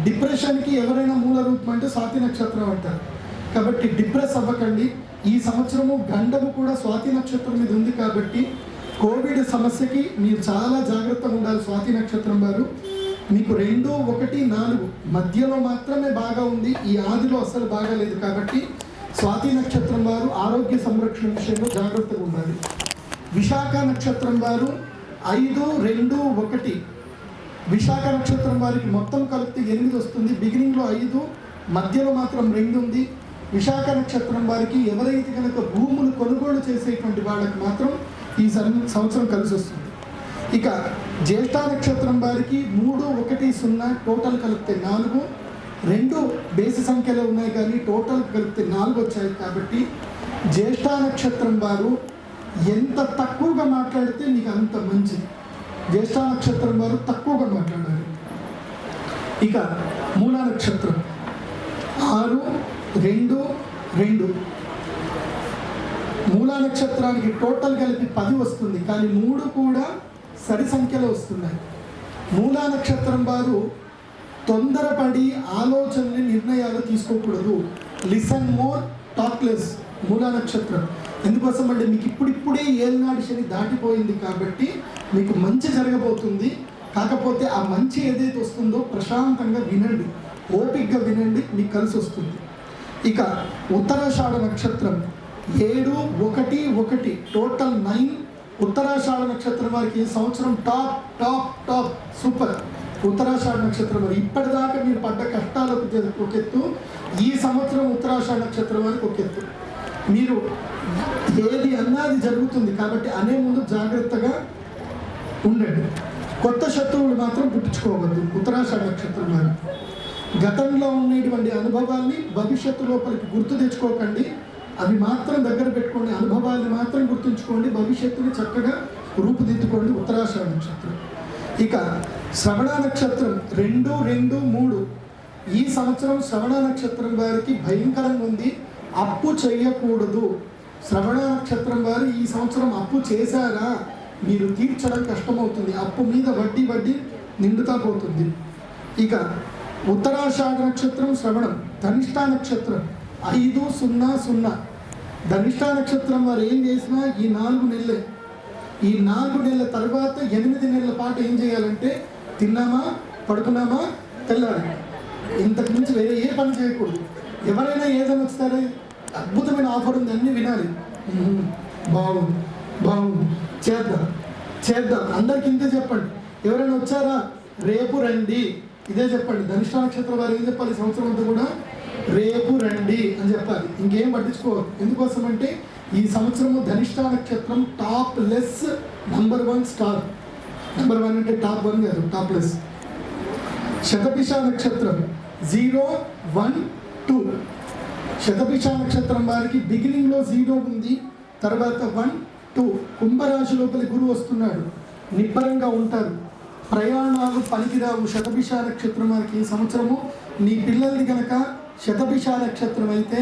డిప్రెషన్కి ఎవరైనా మూల రూపం అంటే స్వాతి నక్షత్రం అంటారు. కాబట్టి డిప్రెస్ అవ్వకండి. ఈ సంవత్సరము గండము కూడా స్వాతి నక్షత్రం మీద ఉంది కాబట్టి కోవిడ్ సమస్యకి మీరు చాలా జాగ్రత్తగా ఉండాలి. స్వాతి నక్షత్రం వారు మీకు 2, 1, 4 మధ్యలో మాత్రమే బాగా ఉంది, ఈ ఆదిలో అస్సలు బాగాలేదు. కాబట్టి స్వాతి నక్షత్రం వారు ఆరోగ్య సంరక్షణ విషయంలో జాగ్రత్తగా ఉండాలి. విశాఖ నక్షత్రం వారు 5, 2, 1. విశాఖ నక్షత్రం వారికి మొత్తం కలిపితే 8 వస్తుంది. బిగినింగ్లో 5, మధ్యలో మాత్రం 2 ఉంది. విశాఖ నక్షత్రం వారికి ఎవరైతే కనుక భూములు కొనుగోలు చేసేటువంటి వాళ్ళకి మాత్రం ఈ సంవత్సరం కలిసి వస్తుంది. ఇక జ్యేష్ఠ నక్షత్రం వారికి 3, 1, 0 టోటల్ కలిపితే 4. 2 బేసి సంఖ్యలో ఉన్నాయి కానీ టోటల్ కలిపితే 4 వచ్చాయి. కాబట్టి జ్యేష్ఠ నక్షత్రం వారు ఎంత తక్కువగా మాట్లాడితే మీకు అంత మంచిది. జ్యేష్ఠ నక్షత్రం వారు తక్కువగా మాట్లాడాలి. ఇక మూలా నక్షత్రం 6, 2, 2. మూలా నక్షత్రానికి టోటల్ కలిపి 10 వస్తుంది, కానీ 3 కూడా సరి సంఖ్యలో వస్తున్నాయి. మూలా నక్షత్రం వారు తొందరపడి ఆలోచనని నిర్ణయాలు తీసుకోకూడదు. Listen more, talk less. మూలా నక్షత్రం ఎందుకోసం అంటే మీకు ఇప్పుడిప్పుడే ఏలినాడు శని దాటిపోయింది కాబట్టి మీకు మంచి జరగబోతుంది. కాకపోతే ఆ మంచి ఏదైతే వస్తుందో ప్రశాంతంగా వినండి, ఓపికగా వినండి, మీకు కలిసి వస్తుంది. ఇక ఉత్తరాషాఢ నక్షత్రం 7, 1, 1 టోటల్ 9. ఉత్తరాషాఢ నక్షత్రం వారికి ఈ సంవత్సరం టాప్ టాప్ టాప్ సూపర్. ఉత్తరాషాఢ నక్షత్రం వారు ఇప్పటిదాకా మీరు పడ్డ కష్టాలకు ఒక ఎత్తు, ఈ సంవత్సరం ఉత్తరాషాఢ నక్షత్రం వారికి ఒక ఎత్తు. మీరు ఏది అన్నది జరుగుతుంది కాబట్టి అనే ముందు జాగ్రత్తగా ఉండండి. కొత్త శత్రువులు మాత్రం పుట్టించుకోవద్దు. ఉత్తరాషాఢ నక్షత్రం వారు గతంలో ఉండేటువంటి అనుభవాల్ని భవిష్యత్తు లోపలికి గుర్తు తెచ్చుకోకండి, అవి మాత్రం దగ్గర పెట్టుకోండి. అనుభవాన్ని మాత్రం గుర్తుంచుకోండి, భవిష్యత్తుని చక్కగా రూపుదిద్దుకోండి. ఉత్తరాషాఢ నక్షత్రం. ఇక శ్రవణ నక్షత్రం 2, 2, 3. ఈ సంవత్సరం శ్రవణ నక్షత్రం వారికి భయంకరంగా ఉంది. అప్పు చేయకూడదు. శ్రవణ నక్షత్రం వారు ఈ సంవత్సరం అప్పు చేశారా మీరు తీర్చడం కష్టమవుతుంది. అప్పు మీద వడ్డీ నిండుతా పోతుంది. ఇక ఉత్తరాషాఢ నక్షత్రం శ్రవణం. ధనిష్ఠా నక్షత్రం 5, 0, 0. ధనిష్ఠా నక్షత్రం వారు ఏం చేసినా ఈ 4 నెలలే. ఈ 4 నెలల తర్వాత 8 నెలల పాటు ఏం చేయాలంటే తిన్నామా, పడుకున్నామా, తెల్లాలి. ఇంతకు మించి వేరే ఏ పని చేయకూడదు. ఎవరైనా ఏదైనా వస్తారే అద్భుతమైన ఆఫర్ ఉంది అన్నీ వినాలి. బాగుంది బాగుంది, చేద్దాం అందరికి ఇంతే చెప్పండి. ఎవరైనా వచ్చారా రేపు రండి ఇదే చెప్పండి. ధనిష్ఠ నక్షత్రం వారు ఏం చెప్పాలి ఈ సంవత్సరం అంతా కూడా రేపు రండి అని చెప్పాలి. ఇంకేం పట్టించుకోవాలి. ఎందుకోసం అంటే ఈ సంవత్సరము ధనిష్ఠ నక్షత్రం టాప్ లెస్ #1 స్టార్. #1 అంటే టాప్ 1 కాదు, టాప్ లెస్. శతభిష నక్షత్రం 0, 1, 2. శతభిష నక్షత్రం వారికి బిగినింగ్లో 0 ఉంది, తర్వాత 1, 2. కుంభరాశి లోపలి గురువు వస్తున్నాడు, నిబ్బరంగా ఉంటారు, ప్రయాణాలు పనికిరావు. శతభిష నక్షత్రం వారికి ఈ సంవత్సరము నీ పిల్లల్ని కనుక శతభిష నక్షత్రం అయితే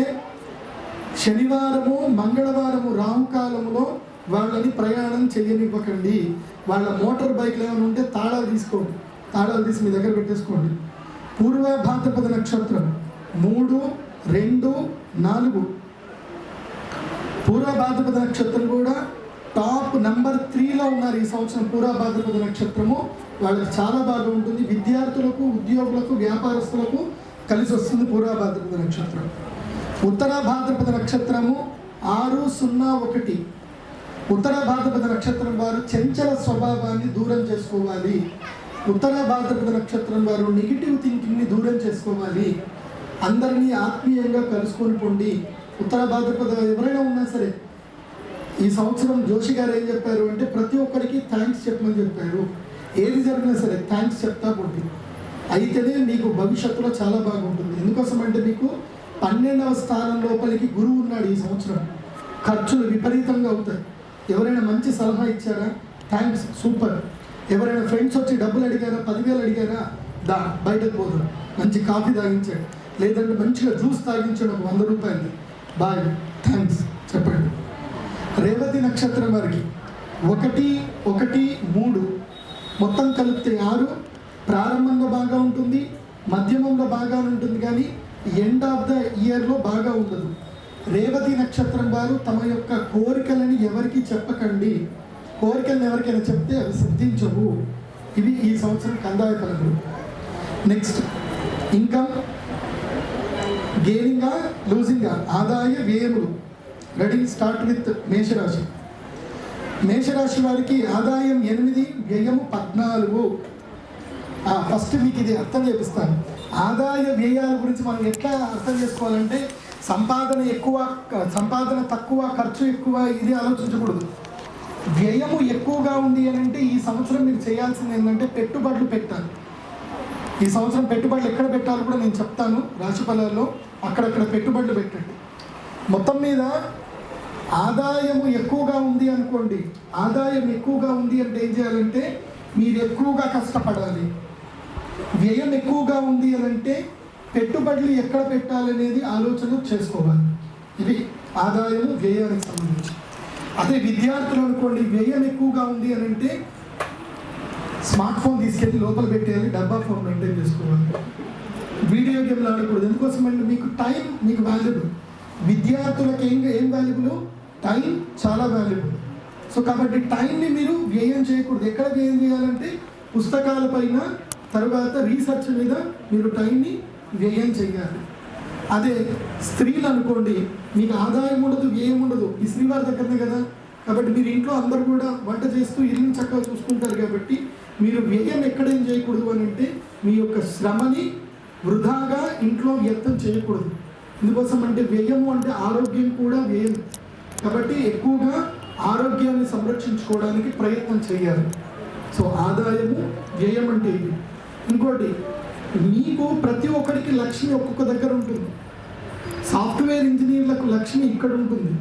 శనివారము, మంగళవారము రాహుకాలములో వాళ్ళని ప్రయాణం చేయనివ్వకండి. వాళ్ళ మోటార్ బైక్లు ఏమైనా ఉంటే తాళాలు తీసుకోండి, తాళాలు తీసి మీ దగ్గర పెట్టేసుకోండి. పూర్వ భాద్రపద నక్షత్రం 3, 2, 4. పూర్వ భాద్రపద నక్షత్రం కూడా టాప్ నంబర్ 3లో ఉన్నారు ఈ సంవత్సరం. పూర్వ భాద్రపద నక్షత్రము వాళ్ళకి చాలా బాగా ఉంటుంది. విద్యార్థులకు, ఉద్యోగులకు, వ్యాపారస్తులకు కలిసి వస్తుంది పూర్వ భాద్రపద నక్షత్రం. ఉత్తర భాద్రపద నక్షత్రము 6, 0, 1. ఉత్తర భాద్రపద నక్షత్రం వారు చంచల స్వభావాన్ని దూరం చేసుకోవాలి. ఉత్తర భాద్రపద నక్షత్రం వారు నెగిటివ్ థింకింగ్ని దూరం చేసుకోవాలి. అందరినీ ఆత్మీయంగా కలుసుకొని పొండి. ఉత్తర భాద్రపద ఎవరైనా ఉన్నా సరే ఈ సంవత్సరం జోషి గారు ఏం చెప్పారు అంటే ప్రతి ఒక్కరికి థ్యాంక్స్ చెప్పమని చెప్పారు. ఏది జరిగినా సరే థ్యాంక్స్ చెప్తా పొండి, అయితేనే మీకు భవిష్యత్తులో చాలా బాగుంటుంది. ఎందుకోసం అంటే మీకు 12వ స్థానం లోపలికి గురువు ఉన్నాడు ఈ సంవత్సరం. ఖర్చులు విపరీతంగా అవుతాయి. ఎవరైనా మంచి సలహా ఇచ్చారా, థ్యాంక్స్, సూపర్. ఎవరైనా ఫ్రెండ్స్ వచ్చి డబ్బులు అడిగారా, 10,000 అడిగారా, బయటకు పోదాం, మంచి కాఫీ తాగించాడు, లేదంటే మంచిగా జ్యూస్ తాగించాడు, ఒక 100 రూపాయలు, బాయ్, థ్యాంక్స్ చెప్పండి. రేవతి నక్షత్రం వారికి 1, 1, 3. మొత్తం కలిపితే 6. ప్రారంభంలో బాగా ఉంటుంది, మధ్యమంలో బాగా ఉంటుంది, కానీ ఎండ్ ఆఫ్ ద ఇయర్లో బాగా ఉండదు. రేవతి నక్షత్రం వారు తమ యొక్క కోరికలని ఎవరికి చెప్పకండి. కోరికలను ఎవరికైనా చెప్తే అవి సిద్ధించవు. ఇవి ఈ సంవత్సరం కందాయ ఫలములు. నెక్స్ట్ ఇన్కమ్ గెయినింగా, లూజింగా, ఆదాయ వ్యయములు. రెడీ, స్టార్ట్ విత్ మేషరాశి. మేషరాశి వారికి ఆదాయం 8, వ్యయము 14. ఫస్ట్ మీకు ఇది అర్థం చేపిస్తాను. ఆదాయ వ్యయాల గురించి మనం ఎట్లా అర్థం చేసుకోవాలంటే సంపాదన తక్కువ, ఖర్చు ఎక్కువ, ఇది ఆలోచించకూడదు. వ్యయము ఎక్కువగా ఉంది అని అంటే ఈ సంవత్సరం మీరు చేయాల్సింది ఏంటంటే పెట్టుబడులు పెట్టాలి. ఈ సంవత్సరం పెట్టుబడులు ఎక్కడ పెట్టాలో కూడా నేను చెప్తాను రాశి ఫలాల్లో. అక్కడక్కడ పెట్టుబడులు పెట్టండి. మొత్తం మీద ఆదాయము ఎక్కువగా ఉంది అనుకోండి. ఆదాయం ఎక్కువగా ఉంది అంటే ఏం చేయాలంటే మీరు ఎక్కువగా కష్టపడాలి. వ్యయం ఎక్కువగా ఉంది అని అంటే పెట్టుబడులు ఎక్కడ పెట్టాలనేది ఆలోచన చేసుకోవాలి. ఇవి ఆదాయము వ్యయానికి సంబంధించి. అదే విద్యార్థులు అనుకోండి, వ్యయం ఎక్కువగా ఉంది అని అంటే స్మార్ట్ ఫోన్ తీసుకెళ్ళి లోపల పెట్టేయాలి, డబ్బా ఫోన్ మెయింటైన్ చేసుకోవాలి. వీడియో గేమ్లు ఆడకూడదు. ఎందుకోసం అంటే మీకు టైం మీకు వాల్యుబుల్. విద్యార్థులకు ఏం వాల్యుబుల్? టైం చాలా వాల్యుబుల్. సో కాబట్టి టైంని మీరు వ్యయం చేయకూడదు. ఎక్కడ వ్యయం చేయాలంటే పుస్తకాల పైన, తర్వాత రీసెర్చ్ మీద మీరు టైంని వ్యయం చేయాలి. అదే స్త్రీలు అనుకోండి, మీకు ఆదాయం ఉండదు, వ్యయం ఉండదు. ఈ శ్రీవారి దగ్గరనే కదా. కాబట్టి మీరు ఇంట్లో అందరూ కూడా వంట చేస్తూ ఇల్లు చక్కగా చూసుకుంటారు. కాబట్టి మీరు వ్యయం ఎక్కడేం చేయకూడదు అని అంటే మీ యొక్క శ్రమని వృధాగా ఇంట్లో వ్యర్థం చేయకూడదు. ఎందుకోసం అంటే వ్యయము అంటే ఆరోగ్యం కూడా వ్యయం. కాబట్టి ఎక్కువగా ఆరోగ్యాన్ని సంరక్షించుకోవడానికి ప్రయత్నం చేయాలి. సో ఆదాయము, వ్యయం అంటే ఇది. ఇంకోటి, మీకు ప్రతి ఒక్కరికి లక్ష్మి ఒక్కొక్క దగ్గర ఉంటుంది. సాఫ్ట్వేర్ ఇంజనీర్లకు లక్ష్మి ఇక్కడ ఉంటుంది.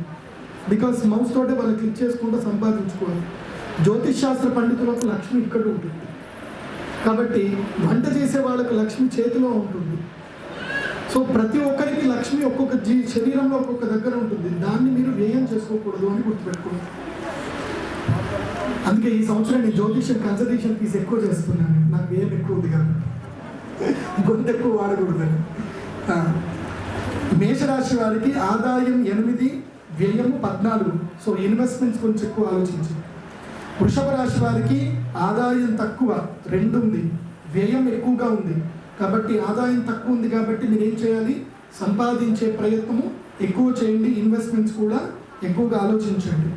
బికాస్ మౌస్ తోటే వాళ్ళు క్లిక్ చేసుకుంటూ సంపాదించుకోవాలి. జ్యోతిష్ శాస్త్ర పండితులకు లక్ష్మి ఇక్కడ ఉంటుంది. కాబట్టి వంట చేసే వాళ్ళకు లక్ష్మి చేతిలో ఉంటుంది. సో ప్రతి ఒక్కరికి లక్ష్మి ఒక్కొక్క శరీరంలో ఒక్కొక్క దగ్గర ఉంటుంది. దాన్ని మీరు వ్యయం చేసుకోకూడదు అని గుర్తుపెట్టుకోండి. అందుకే ఈ సంవత్సరం నేను జ్యోతిష్యం కన్సల్టేషన్ ఫీజు ఎక్కువ చేస్తున్నాను. నాకు వ్యయం ఎక్కువ ఉంది కాబట్టి, గొంతు ఎక్కువ వాడకూడదని. మేషరాశి వారికి ఆదాయం 8, వ్యయము 14. సో ఇన్వెస్ట్మెంట్స్ కొంచెం ఎక్కువ ఆలోచించు. వృషభ రాశి వారికి ఆదాయం తక్కువ 2 ఉంది, వ్యయం ఎక్కువగా ఉంది. కాబట్టి ఆదాయం తక్కువ ఉంది కాబట్టి మీరు ఏం చేయాలి? సంపాదించే ప్రయత్నము ఎక్కువ చేయండి. ఇన్వెస్ట్మెంట్స్ కూడా ఎక్కువగా ఆలోచించండి.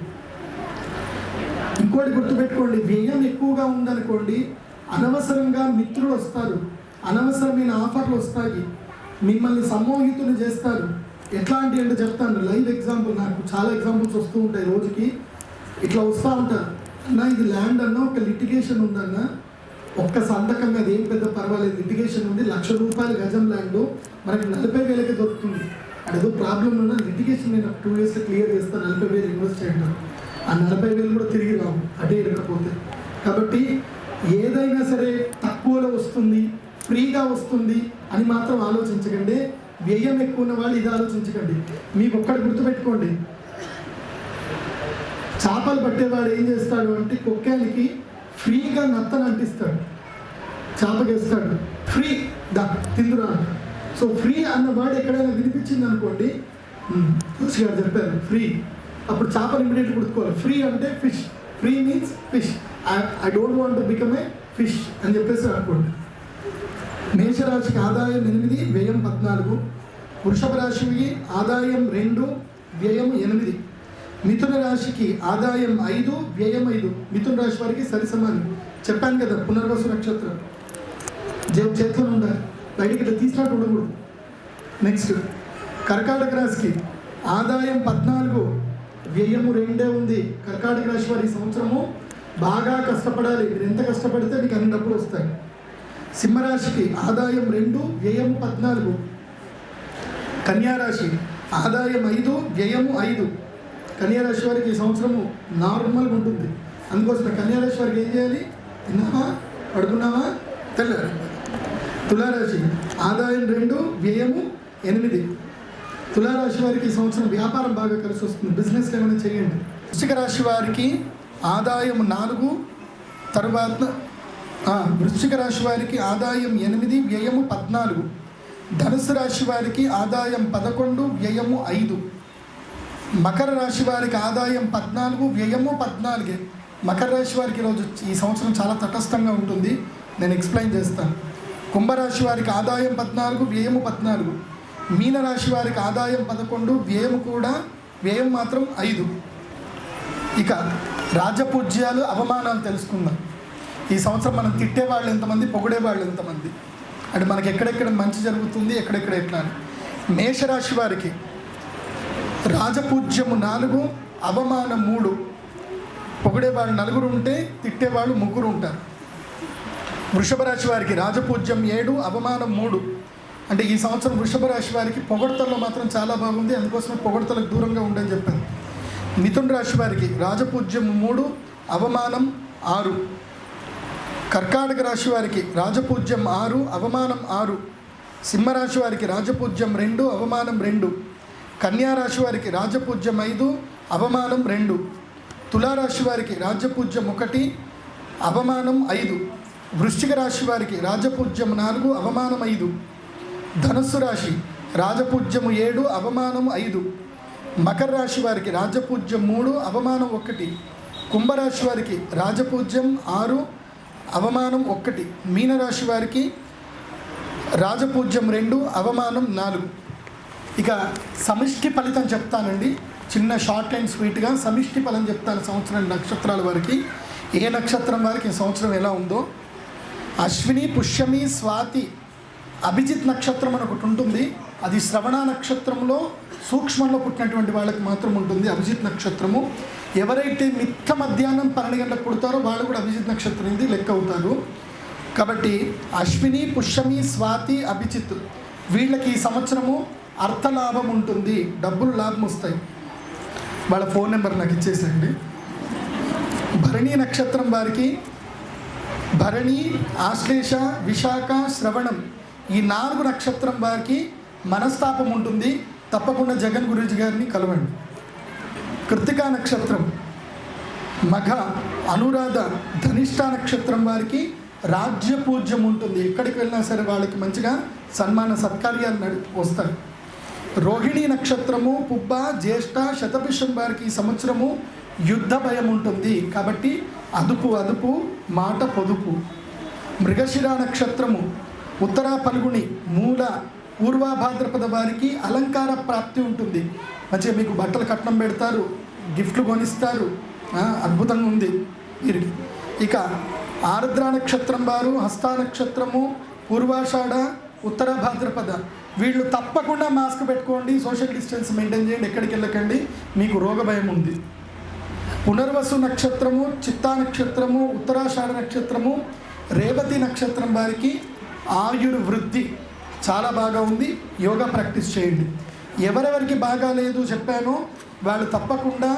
ఇంకోటి గుర్తుపెట్టుకోండి, వ్యయం ఎక్కువగా ఉందనుకోండి, అనవసరంగా మిత్రులు వస్తారు, అనవసరమైన ఆఫర్లు వస్తాయి, మిమ్మల్ని సమ్మోహితులు చేస్తారు. ఎట్లాంటి అంటే చెప్తాను, లైవ్ ఎగ్జాంపుల్. నాకు చాలా ఎగ్జాంపుల్స్ వస్తూ ఉంటాయి రోజుకి. ఇట్లా వస్తూ ఉంటారు, అన్న ఇది ల్యాండ్ అన్న ఒక లిటిగేషన్ ఉందన్న, ఒక్క సంతకం మీద ఏం పెద్ద పర్వాలేదు, లిటిగేషన్ ఉంది, ₹1,00,000 గజం ల్యాండ్ మనకి 40,000కే దొరుకుతుంది. అదేదో ప్రాబ్లం ఉన్నా లిటిగేషన్ నేను 2 yearsలో క్లియర్ చేస్తాను, 40,000 ఇన్వెస్ట్ చేయండి. ఆ 40,000 కూడా తిరిగి రావు అటే ఇరకపోతే. కాబట్టి ఏదైనా సరే తక్కువలో వస్తుంది, ఫ్రీగా వస్తుంది అని మాత్రం ఆలోచించకండి. వ్యయం ఎక్కువ ఉన్న వాళ్ళు ఇది ఆలోచించకండి. మీకు ఒక్కటి గుర్తుపెట్టుకోండి, చేపలు పట్టేవాడు ఏం చేస్తాడు అంటే కొక్కానికి ఫ్రీగా నత్తను అంటిస్తాడు, చేపకేస్తాడు, ఫ్రీ దా తిందురా. సో ఫ్రీ అన్న వర్డ్ ఎక్కడైనా వినిపించింది అనుకోండి, జోషి గారు చెప్పారు ఫ్రీ, అప్పుడు చేపలు ఇమీడియట్గా గుర్తుకోవాలి. ఫ్రీ అంటే fish, free means fish. I don't want to become a fish అని చెప్పేసి అనుకోండి. మేషరాశికి ఆదాయం 8, వ్యయం 14. వృషభ రాశికి ఆదాయం 2, వ్యయం 8. మిథున రాశికి ఆదాయం 5, వ్యయం 5. మిథున రాశి వారికి సరి సమానం. చెప్పాను కదా, పునర్వసు నక్షత్రం చేతిలో ఉండాలి, బయటికి ఇట్లా తీసినట్టు ఉండకూడదు. నెక్స్ట్ కర్కాటక రాశికి ఆదాయం 14, వ్యయము 2 ఉంది. కర్కాటక రాశి వారి సంవత్సరము బాగా కష్టపడాలి. మీరు ఎంత కష్టపడితే మీకు అన్ని డబ్బులు వస్తాయి. సింహరాశికి ఆదాయం 2, వ్యయము 14. కన్యారాశి ఆదాయం 5, వ్యయము 5. కన్యారాశి వారికి ఈ సంవత్సరము నార్మల్గా ఉంటుంది. అందుకోసం కన్యారాశి వారికి ఏం చేయాలి? తిన్నావా, పడుకున్నావా, తెల్లారి. తులారాశి ఆదాయం 2, వ్యయము 8. తులారాశి వారికి ఈ సంవత్సరం వ్యాపారం బాగా కలిసి వస్తుంది, బిజినెస్ ఏమైనా చేయండి. వృశ్చిక రాశి వారికి ఆదాయం 4, తర్వాత వృశ్చిక రాశి వారికి ఆదాయం 8, వ్యయము 14. ధనుసు రాశి వారికి ఆదాయం 11, వ్యయము 5. మకర రాశి వారికి ఆదాయం 14, వ్యయము 14. మకర రాశి వారికి ఈ సంవత్సరం చాలా తటస్థంగా ఉంటుంది, నేను ఎక్స్ప్లెయిన్ చేస్తాను. కుంభరాశి వారికి ఆదాయం 14, వ్యయము 14. మీనరాశి వారికి ఆదాయం 11, వ్యయం మాత్రం 5. ఇక రాజపూజ్యాలు, అవమానాలు తెలుసుకుందాం. ఈ సంవత్సరం మనం తిట్టేవాళ్ళు ఎంతమంది, పొగిడేవాళ్ళు ఎంతమంది, అంటే మనకి ఎక్కడెక్కడ మంచి జరుగుతుంది, ఎక్కడెక్కడ ఎట్లా అని. మేషరాశి వారికి రాజపూజ్యము 4, అవమానం 3. పొగిడేవాళ్ళు 4 ఉంటే తిట్టేవాళ్ళు 3 ఉంటారు. వృషభ రాశి వారికి రాజపూజ్యం 7, అవమానం 3. అంటే ఈ సంవత్సరం వృషభ రాశి వారికి పొగడతల్లో మాత్రం చాలా బాగుంది, అందుకోసమే పొగడతలకు దూరంగా ఉండని చెప్పాను. మిథున రాశి వారికి రాజపూజ్యం 3, అవమానం 6. కర్కాటక రాశి వారికి రాజపూజ్యం 6, అవమానం 6. సింహరాశి వారికి రాజపూజ్యం 2, అవమానం 2. కన్యారాశి వారికి రాజపూజ్యం 5, అవమానం 2. తులారాశి వారికి రాజపూజ్యం 1, అవమానం 5. వృశ్చిక రాశి వారికి రాజపూజ్యం 4, అవమానం 5. ధనుస్సు రాశి రాజపూజ్యము 7, అవమానం 5. మకర రాశి వారికి రాజపూజ్యం 3, అవమానం 1. కుంభరాశి వారికి రాజపూజ్యం 6, అవమానం 1. మీనరాశి వారికి రాజపూజ్యం 2, అవమానం 4. ఇక సమిష్టి ఫలితం చెప్తానండి, చిన్న షార్ట్ అండ్ స్వీట్గా సమిష్టి ఫలం చెప్తాను సంవత్సరం నక్షత్రాల వారికి. ఏ నక్షత్రం వారికి ఈ సంవత్సరం ఎలా ఉందో. అశ్విని, పుష్యమి, స్వాతి, అభిజిత్ నక్షత్రం అని ఒకటి ఉంటుంది. అది శ్రవణ నక్షత్రంలో సూక్ష్మంలో పుట్టినటువంటి వాళ్ళకి మాత్రం ఉంటుంది అభిజిత్ నక్షత్రము. ఎవరైతే మిట్ట మధ్యాహ్నం 12 గంటలకు పుడతారో వాళ్ళు కూడా అభిజిత్ నక్షత్రం ఇది లెక్క అవుతారు. కాబట్టి అశ్విని, పుష్యమి, స్వాతి, అభిజిత్ వీళ్ళకి ఈ సంవత్సరము అర్థలాభం ఉంటుంది, డబ్బులు లాభం వస్తాయి. వాళ్ళ ఫోన్ నెంబర్ నాకు ఇచ్చేసేయండి. భరణి నక్షత్రం వారికి భరణి, ఆశ్లేష, విశాఖ, శ్రవణం ఈ 4 నక్షత్రం వారికి మనస్తాపం ఉంటుంది. తప్పకుండా జగన్ గురూజీ గారిని కలవండి. కృత్తికా నక్షత్రం మఘ, అనురాధ, ధనిష్ట నక్షత్రం వారికి రాజ్య పూజ్యం ఉంటుంది. ఎక్కడికి వెళ్ళినా సరే వాళ్ళకి మంచిగా సన్మాన సత్కార్యాలు వస్తాయి. రోహిణి నక్షత్రము, పుబ్బ, జ్యేష్ఠ, శతభిషం వారికి ఈ సంవత్సరము యుద్ధ భయం ఉంటుంది. కాబట్టి అదుపు మాట పొదుపు. మృగశిర నక్షత్రము ఉత్తర పల్గుని, మూల, పూర్వభాద్రపద వారికి అలంకార ప్రాప్తి ఉంటుంది. మంచిగా మీకు బట్టలు కట్నం పెడతారు, గిఫ్ట్లు కొనిస్తారు, అద్భుతంగా ఉంది వీరికి. ఇక ఆరుద్ర నక్షత్రం వారు హస్త నక్షత్రము, పూర్వాషాఢ, ఉత్తర భాద్రపద వీళ్ళు తప్పకుండా మాస్క్ పెట్టుకోండి, సోషల్ డిస్టెన్స్ మెయింటైన్ చేయండి, ఎక్కడికి వెళ్ళకండి, మీకు రోగ భయం ఉంది. పునర్వసు నక్షత్రము, చిత్తా నక్షత్రము, ఉత్తరాషాఢ నక్షత్రము, రేవతి నక్షత్రం వారికి ఆయుర్వృద్ధి చాలా బాగా ఉంది. యోగా ప్రాక్టీస్ చేయండి. ఎవరెవరికి బాగా లేదు చెప్పానో వాళ్ళు తప్పకుండా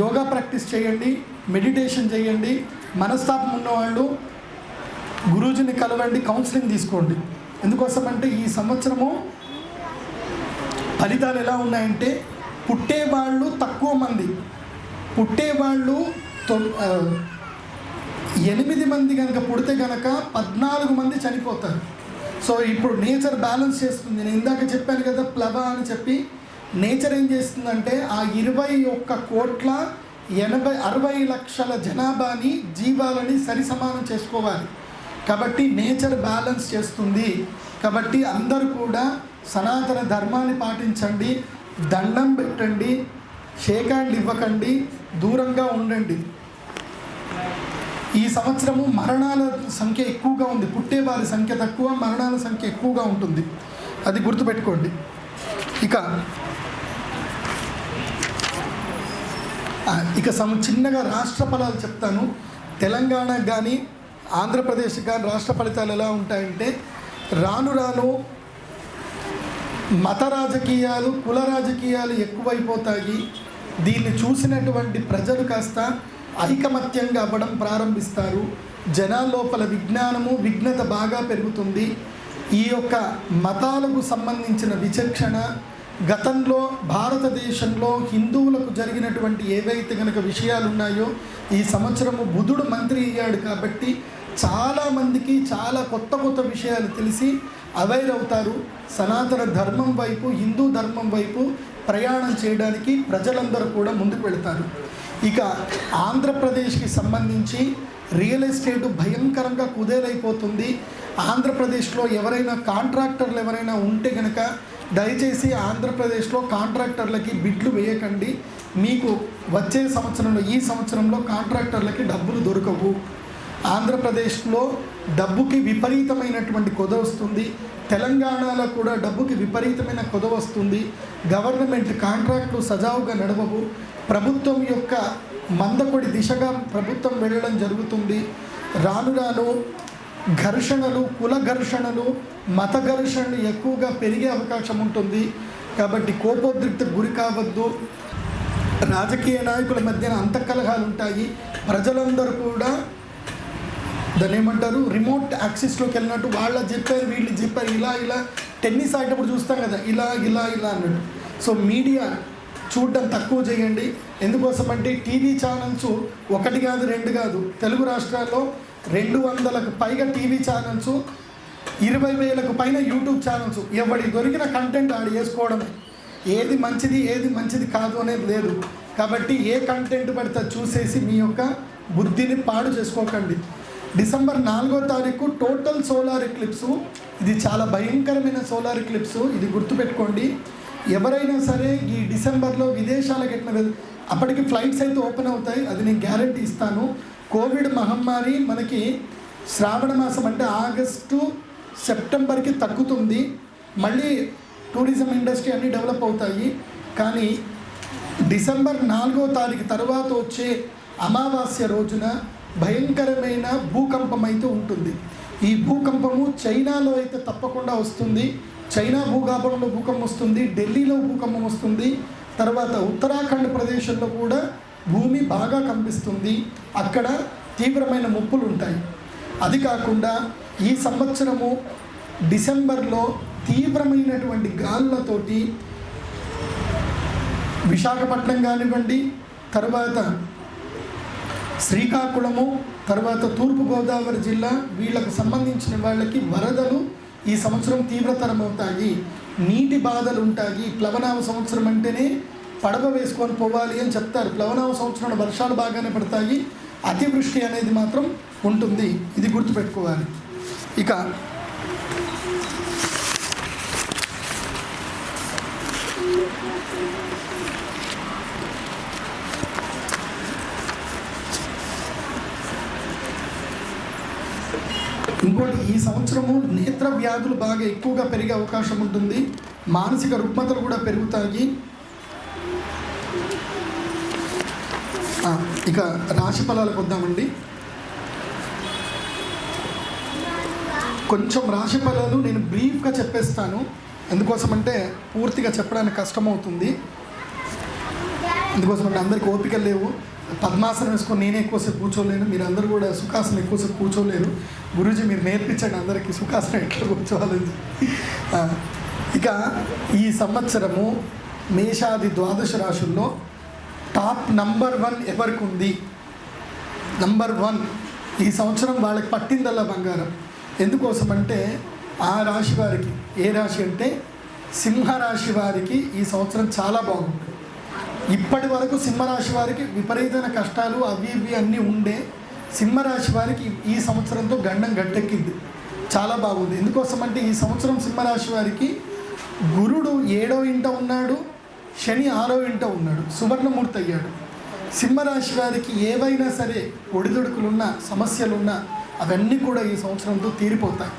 యోగా ప్రాక్టీస్ చేయండి, మెడిటేషన్ చేయండి. మనస్తాపం ఉన్నవాళ్ళు గురూజీని కలవండి, కౌన్సిలింగ్ తీసుకోండి. ఎందుకోసమంటే ఈ సంవత్సరము ఫలితాలు ఎలా ఉన్నాయంటే పుట్టేవాళ్ళు తక్కువ మంది, పుట్టేవాళ్ళు 8 మంది కనుక పుడితే కనుక 14 మంది చనిపోతారు. సో ఇప్పుడు నేచర్ బ్యాలెన్స్ చేస్తుంది. నేను ఇందాక చెప్పాను కదా ప్లవ అని చెప్పి, నేచర్ ఏం చేస్తుందంటే ఆ 21,60 లక్షల జనాభాని, జీవాలని సరిసమానం చేసుకోవాలి. కాబట్టి నేచర్ బ్యాలెన్స్ చేస్తుంది. కాబట్టి అందరూ కూడా సనాతన ధర్మాన్ని పాటించండి, దండం పెట్టండి, షేక్ హ్యాండ్ ఇవ్వకండి, దూరంగా ఉండండి. ఈ సంవత్సరము మరణాల సంఖ్య ఎక్కువగా ఉంది, పుట్టేవారి సంఖ్య తక్కువ, మరణాల సంఖ్య ఎక్కువగా ఉంటుంది, అది గుర్తుపెట్టుకోండి. ఇక చిన్నగా రాష్ట్ర ఫలాలు చెప్తాను. తెలంగాణకు కానీ ఆంధ్రప్రదేశ్ కానీ రాష్ట్ర ఫలితాలు ఎలా ఉంటాయంటే రాను రాను మత రాజకీయాలు, కుల రాజకీయాలు ఎక్కువైపోతాయి. దీన్ని చూసినటువంటి ప్రజలు కాస్త ఐకమత్యంగా అవ్వడం ప్రారంభిస్తారు. జనాల్లోపల విజ్ఞత బాగా పెరుగుతుంది. ఈ యొక్క మతాలకు సంబంధించిన విచక్షణ, గతంలో భారతదేశంలో హిందువులకు జరిగినటువంటి ఏవైతే కనుక విషయాలు ఉన్నాయో ఈ సంవత్సరము బుధుడు మంత్రి అయ్యాడు కాబట్టి చాలామందికి చాలా కొత్త విషయాలు తెలిసి అవేర్ అవుతారు. సనాతన ధర్మం వైపు, హిందూ ధర్మం వైపు ప్రయాణం చేయడానికి ప్రజలందరూ కూడా ముందుకు వెళతారు. ఇక ఆంధ్రప్రదేశ్కి సంబంధించి రియల్ ఎస్టేట్ భయంకరంగా కుదేలైపోతుంది. ఆంధ్రప్రదేశ్లో ఎవరైనా కాంట్రాక్టర్లు ఎవరైనా ఉంటే కనుక దయచేసి ఆంధ్రప్రదేశ్లో కాంట్రాక్టర్లకి బిడ్లు వేయకండి. మీకు వచ్చే సంవత్సరంలో, ఈ సంవత్సరంలో కాంట్రాక్టర్లకి డబ్బులు దొరకవు. ఆంధ్రప్రదేశ్లో డబ్బుకి విపరీతమైనటువంటి కొద వస్తుంది. తెలంగాణలో కూడా డబ్బుకి విపరీతమైన కొద వస్తుంది. గవర్నమెంట్ కాంట్రాక్టులు సజావుగా నడవవు. ప్రభుత్వం యొక్క మందకొడి దిశగా ప్రభుత్వం వెళ్ళడం జరుగుతుంది. రాను రాను ఘర్షణలు, కుల ఘర్షణలు, మత ఘర్షణలు ఎక్కువగా పెరిగే అవకాశం ఉంటుంది. కాబట్టి కోపోద్రిక్తకు గురి కావద్దు. రాజకీయ నాయకుల మధ్యన అంతఃకలహాలు ఉంటాయి. ప్రజలందరూ కూడా దాన్ని ఏమంటారు, రిమోట్ యాక్సెస్లోకి వెళ్ళినట్టు వాళ్ళు చెప్పారు, వీళ్ళు చెప్పారు, ఇలా టెన్నిస్ ఆడేటప్పుడు చూస్తాం కదా, ఇలా అన్నట్టు. సో మీడియా చూడడం తక్కువ చేయండి. ఎందుకోసమంటే టీవీ ఛానల్స్ ఒకటి కాదు, రెండు కాదు, తెలుగు రాష్ట్రాల్లో 200కు పైగా టీవీ ఛానల్స్, 20,000కు పైన యూట్యూబ్ ఛానల్స్. ఎవరికి దొరికిన కంటెంట్ ఆడ వేసుకోవడమే. ఏది మంచిది కాదు అనేది లేదు. కాబట్టి ఏ కంటెంట్ పడితే చూసేసి మీ యొక్క బుద్ధిని పాడు చేసుకోకండి. డిసెంబర్ 4వ తారీఖు టోటల్ సోలార్ ఎక్లిప్స్. ఇది చాలా భయంకరమైన సోలార్ ఎక్లిప్స్, ఇది గుర్తుపెట్టుకోండి. ఎవరైనా సరే ఈ డిసెంబర్లో విదేశాలకు అప్పటికి ఫ్లైట్స్ అయితే ఓపెన్ అవుతాయి, అది నేను గ్యారంటీ ఇస్తాను. కోవిడ్ మహమ్మారి మనకి శ్రావణ మాసం అంటే ఆగస్టు సెప్టెంబర్కి తగ్గుతుంది. మళ్ళీ టూరిజం ఇండస్ట్రీ అన్నీ డెవలప్ అవుతాయి. కానీ డిసెంబర్ 4వ తారీఖు తర్వాత వచ్చే అమావాస్య రోజున భయంకరమైన భూకంపం అయితే ఉంటుంది. ఈ భూకంపము చైనాలో అయితే తప్పకుండా వస్తుంది. చైనా భూభాగంలో భూకంపం వస్తుంది, ఢిల్లీలో భూకంపం వస్తుంది, తర్వాత ఉత్తరాఖండ్ ప్రదేశంలో కూడా భూమి బాగా కంపిస్తుంది. అక్కడ తీవ్రమైన ముప్పులు ఉంటాయి. అది కాకుండా ఈ సంవత్సరము డిసెంబర్లో తీవ్రమైనటువంటి గాలులతోటి విశాఖపట్నం కానివ్వండి, తర్వాత శ్రీకాకుళము, తర్వాత తూర్పుగోదావరి జిల్లా, వీళ్ళకు సంబంధించిన వాళ్ళకి వరదలు ఈ సంవత్సరం తీవ్రతరం అవుతాయి. నీటి బాధలు ఉంటాయి. ప్లవనామ సంవత్సరం అంటేనే పడవ వేసుకొని పోవాలి అని చెప్తారు. ప్లవనామ సంవత్సరంలో వర్షాలు బాగానే పడతాయి, అతివృష్టి అనేది మాత్రం ఉంటుంది. ఇది గుర్తుపెట్టుకోవాలి. ఇక ఇంకోటి, ఈ సంవత్సరము నేత్ర వ్యాధులు బాగా ఎక్కువగా పెరిగే అవకాశం ఉంటుంది. మానసిక రుగ్మతలు కూడా పెరుగుతాయి. ఇక రాశి ఫలాలకు వద్దామండి. కొంచెం రాశి ఫలాలు నేను బ్రీఫ్గా చెప్పేస్తాను. ఎందుకోసమంటే పూర్తిగా చెప్పడానికి కష్టమవుతుంది. ఎందుకోసమంటే అందరికి ఓపిక లేవు. పద్మాసనం వేసుకొని నేనే ఎక్కువసేపు కూర్చోలేను, మీరు అందరూ కూడా సుఖాసనం ఎక్కువసేపు కూర్చోలేరు. గురూజీ మీరు నేర్పించండి అందరికీ సుఖాసనం ఎట్లా కూర్చోవాలని. ఇక ఈ సంవత్సరము మేషాది 12 రాశుల్లో టాప్ నంబర్ 1 ఎవరికి ఉంది? నంబర్ 1 ఈ సంవత్సరం వాళ్ళకి పట్టిందల్లా బంగారం. ఎందుకోసమంటే ఆ రాశి వారికి, ఏ రాశి అంటే సింహరాశి వారికి ఈ సంవత్సరం చాలా బాగుంటుంది. ఇప్పటి వరకు సింహరాశి వారికి విపరీతమైన కష్టాలు అవి ఇవి అన్నీ ఉండే, సింహరాశి వారికి ఈ సంవత్సరంతో గండం గట్టెక్కింది, చాలా బాగుంది. ఎందుకోసమంటే ఈ సంవత్సరం సింహరాశి వారికి గురుడు 7వ ఇంట ఉన్నాడు, శని 6వ ఇంట ఉన్నాడు, సువర్ణమూర్తి అయ్యాడు. సింహరాశి వారికి ఏవైనా సరే ఒడిదుడుకులున్నా సమస్యలున్నా అవన్నీ కూడా ఈ సంవత్సరంతో తీరిపోతాయి.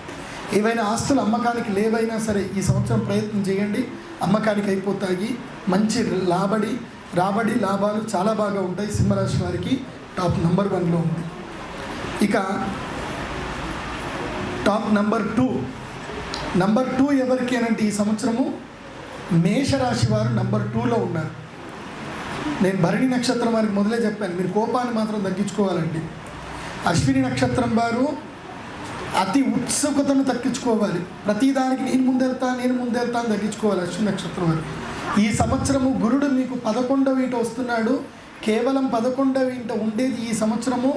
ఏవైనా ఆస్తులు అమ్మకానికి లేవైనా సరే ఈ సంవత్సరం ప్రయత్నం చేయండి, అమ్మకానికి అయిపోతాయి. మంచి రాబడి లాభాలు చాలా బాగా ఉంటాయి. సింహరాశి వారికి టాప్ నంబర్ 1లో ఉంది. ఇక టాప్ నంబర్ 2 ఎవరికి అనంటే ఈ సంవత్సరము మేషరాశి వారు నంబర్ 2లో ఉన్నారు. నేను భరణి నక్షత్రం వారికి మొదలే చెప్పాను, మీరు కోపాన్ని మాత్రం తగ్గించుకోవాలండి. అశ్విని నక్షత్రం వారు అతి ఉత్సుకతను తగ్గించుకోవాలి. ప్రతిదానికి నేను ముందెళ్తా అని తగ్గించుకోవాలి అశ్విని నక్షత్రం వారు. ఈ సంవత్సరము గురుడు మీకు 11వ ఇంట వస్తున్నాడు. కేవలం 11వ ఇంట ఉండేది ఈ సంవత్సరము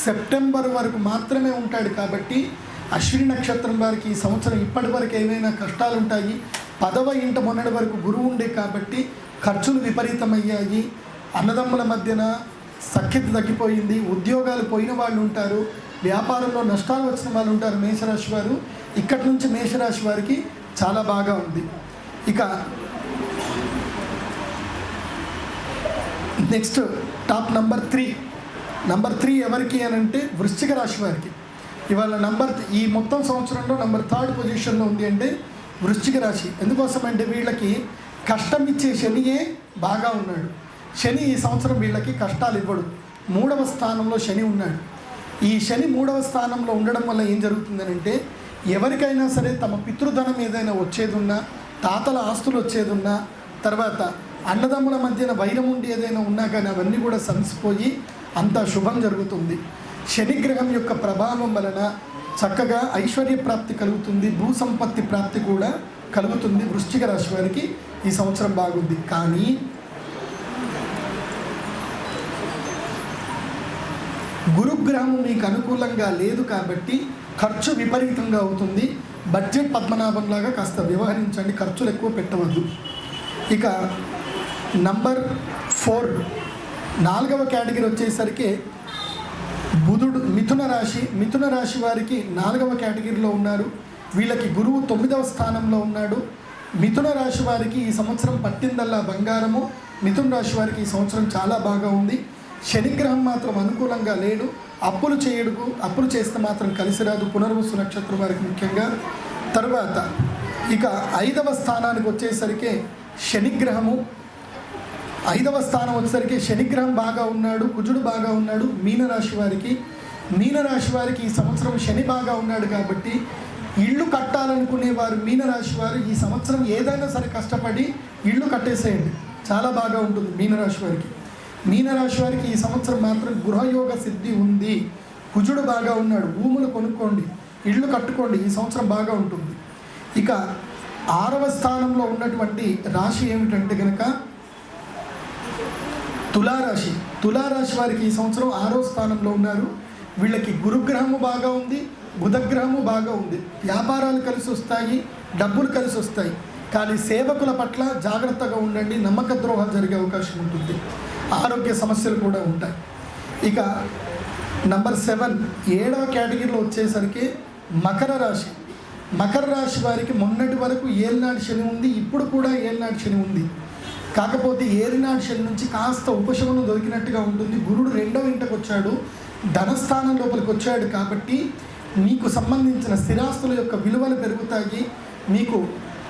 సెప్టెంబర్ వరకు మాత్రమే ఉంటాడు. కాబట్టి అశ్విని నక్షత్రం వారికి ఈ సంవత్సరం ఇప్పటి వరకు ఏమైనా కష్టాలు ఉంటాయి. 10వ ఇంట మొన్నటి వరకు గురువు ఉండే కాబట్టి ఖర్చులు విపరీతమయ్యాయి. అన్నదమ్ముల మధ్యన సఖ్యత తగ్గిపోయింది. ఉద్యోగాలు పోయిన వాళ్ళు ఉంటారు, వ్యాపారంలో నష్టాలు వచ్చిన వాళ్ళు ఉంటారు మేషరాశి వారు. ఇక్కడి నుంచి మేషరాశి వారికి చాలా బాగా ఉంది. ఇక నెక్స్ట్ టాప్ నంబర్ 3 ఎవరికి అని అంటే వృశ్చిక రాశి వారికి. ఇవాళ ఈ మొత్తం సంవత్సరంలో నంబర్ 3 పొజిషన్లో ఉంది అంటే వృశ్చిక రాశి. ఎందుకోసం అంటే వీళ్ళకి కష్టం ఇచ్చే శనియే బాగా ఉన్నాడు. శని ఈ సంవత్సరం వీళ్ళకి కష్టాలు ఇవ్వడు. 3వ స్థానంలో శని ఉన్నాడు. ఈ శని 3వ స్థానంలో ఉండడం వల్ల ఏం జరుగుతుందనంటే ఎవరికైనా సరే తమ పితృధనం ఏదైనా వచ్చేది ఉన్నా, తాతల ఆస్తులు వచ్చేది ఉన్నా, తర్వాత అన్నదమ్ముల మధ్యన వైరం ఉండి ఏదైనా ఉన్నా కానీ అవన్నీ కూడా సమసిపోయి అంతా శుభం జరుగుతుంది. శనిగ్రహం యొక్క ప్రభావం వలన చక్కగా ఐశ్వర్య ప్రాప్తి కలుగుతుంది, భూ సంపత్తి ప్రాప్తి కూడా కలుగుతుంది. వృశ్చిక రాశి వారికి ఈ సంవత్సరం బాగుంది. కానీ గురుగ్రహం మీకు అనుకూలంగా లేదు కాబట్టి ఖర్చు విపరీతంగా అవుతుంది. బడ్జెట్ పద్మనాభంలాగా కాస్త వ్యవహరించండి, ఖర్చులు ఎక్కువ పెట్టవద్దు. ఇక నంబర్ 4 4వ కేటగిరీ వచ్చేసరికి బుధుడు మిథున రాశి వారికి 4వ కేటగిరీలో ఉన్నారు. వీళ్ళకి గురువు 9వ స్థానంలో ఉన్నాడు. మిథున రాశి వారికి ఈ సంవత్సరం పట్టిందల్లా బంగారము. మిథున రాశి వారికి ఈ సంవత్సరం చాలా బాగా ఉంది. శనిగ్రహం మాత్రం అనుకూలంగా లేడు. అప్పులు చేస్తే మాత్రం కలిసి రాదు, పునర్వసు నక్షత్రం వారికి ముఖ్యంగా. తర్వాత ఇక 5వ స్థానానికి వచ్చేసరికి శనిగ్రహము 5వ స్థానం వచ్చేసరికి శనిగ్రహం బాగా ఉన్నాడు, కుజుడు బాగా ఉన్నాడు. మీనరాశి వారికి ఈ సంవత్సరం శని బాగా ఉన్నాడు కాబట్టి ఇల్లు కట్టాలనుకునే వారు మీనరాశి వారు ఈ సంవత్సరం ఏదైనా సరే కష్టపడి ఇల్లు కట్టేసేయండి, చాలా బాగా ఉంటుంది. మీనరాశి వారికి ఈ సంవత్సరం మాత్రం గృహయోగ సిద్ధి ఉంది. కుజుడు బాగా ఉన్నాడు, భూములు కొనుక్కోండి, ఇళ్ళు కట్టుకోండి, ఈ సంవత్సరం బాగా ఉంటుంది. ఇక 6వ స్థానంలో ఉన్నటువంటి రాశి ఏమిటంటే కనుక తులారాశి వారికి ఈ సంవత్సరం 6వ స్థానంలో ఉన్నారు. వీళ్ళకి గురుగ్రహము బాగా ఉంది, బుధగ్రహము బాగా ఉంది. వ్యాపారాలు కలిసి వస్తాయి, డబ్బులు కలిసి వస్తాయి. కానీ సేవకుల పట్ల జాగ్రత్తగా ఉండండి, నమ్మక ద్రోహాలు జరిగే అవకాశం ఉంటుంది, ఆరోగ్య సమస్యలు కూడా ఉంటాయి. ఇక నంబర్ 7 7వ కేటగిరీలో వచ్చేసరికి మకర రాశి వారికి మొన్నటి వరకు ఏలినాటి శని ఉంది, ఇప్పుడు కూడా ఏలినాటి శని ఉంది. కాకపోతే ఏలినాటి శని నుంచి కాస్త ఉపశమనం దొరికినట్టుగా ఉంటుంది. గురుడు 2వ ఇంటికి వచ్చాడు, ధనస్థానం లోపలికి వచ్చాడు కాబట్టి మీకు సంబంధించిన స్థిరాస్తుల యొక్క విలువలు పెరుగుతాయి, మీకు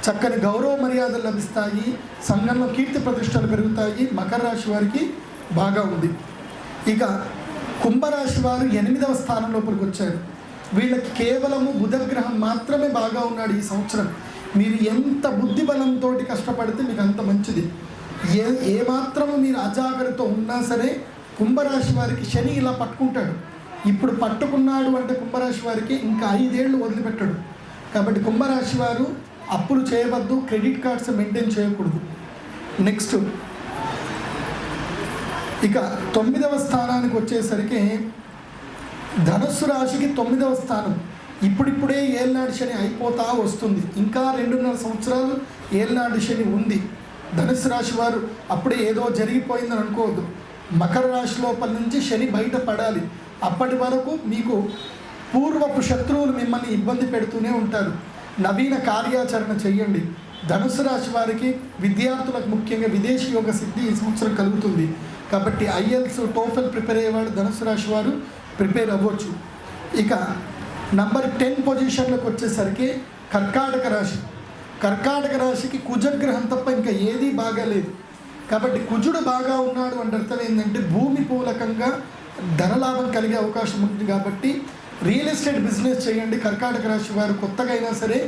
చక్కని గౌరవ మర్యాదలు లభిస్తాయి, సంఘంలో కీర్తి ప్రతిష్టలు పెరుగుతాయి. మకర రాశి వారికి బాగా ఉంది. ఇక కుంభరాశి వారు 8వ స్థానం లోపలికి వచ్చారు. వీళ్ళకి కేవలము బుధగ్రహం మాత్రమే బాగా ఉన్నాడు ఈ సంవత్సరం. మీరు ఎంత బుద్ధి బలంతో కష్టపడితే మీకు అంత మంచిది. ఏ మాత్రము మీరు అజాగ్రత్త ఉన్నా సరే కుంభరాశి వారికి శని ఇలా పట్టుకుంటాడు. ఇప్పుడు పట్టుకున్నాడు అంటే కుంభరాశి వారికి ఇంకా 5 ఏళ్ళు వదిలిపెట్టాడు. కాబట్టి కుంభరాశి వారు అప్పులు చేయవద్దు, క్రెడిట్ కార్డ్స్ మెయింటైన్ చేయకూడదు. నెక్స్ట్ ఇక 9వ స్థానానికి వచ్చేసరికి ధనుస్సు రాశికి 9వ స్థానం. ఇప్పుడిప్పుడే ఏలినాటి శని అయిపోతా వస్తుంది, ఇంకా 2.5 సంవత్సరాలు ఏలినాటి శని ఉంది. ధనుస్సు రాశి వారు అప్పుడే ఏదో జరిగిపోయిందని అనుకోవద్దు. మకర రాశి లోపల నుంచి శని బయట పడాలి. అప్పటి వరకు మీకు పూర్వపు శత్రువులు మిమ్మల్ని ఇబ్బంది పెడుతూనే ఉంటారు. నవీన కార్యాచరణ చెయ్యండి. ధనుసు రాశి వారికి విద్యార్థులకు ముఖ్యంగా విదేశీ యోగ సిద్ధి ఈ సంవత్సరం కలుగుతుంది. కాబట్టి ఐఎల్స్ టోఫెల్ ప్రిపేర్ అయ్యేవాడు ధనుసు రాశి వారు ప్రిపేర్ అవ్వచ్చు. ఇక నంబర్ 10 పొజిషన్లోకి వచ్చేసరికి కర్కాటక రాశికి కుజగ్రహం తప్ప ఇంకా ఏదీ బాగాలేదు. కాబట్టి కుజుడు బాగా ఉన్నాడు అంటే అర్థం ఏంటంటే భూమి పూలకంగా ధనలాభం కలిగే అవకాశం ఉంటుంది. కాబట్టి రియల్ ఎస్టేట్ బిజినెస్ చేయండి. కర్కాటక రాశి వారు కొత్తగా అయినా సరే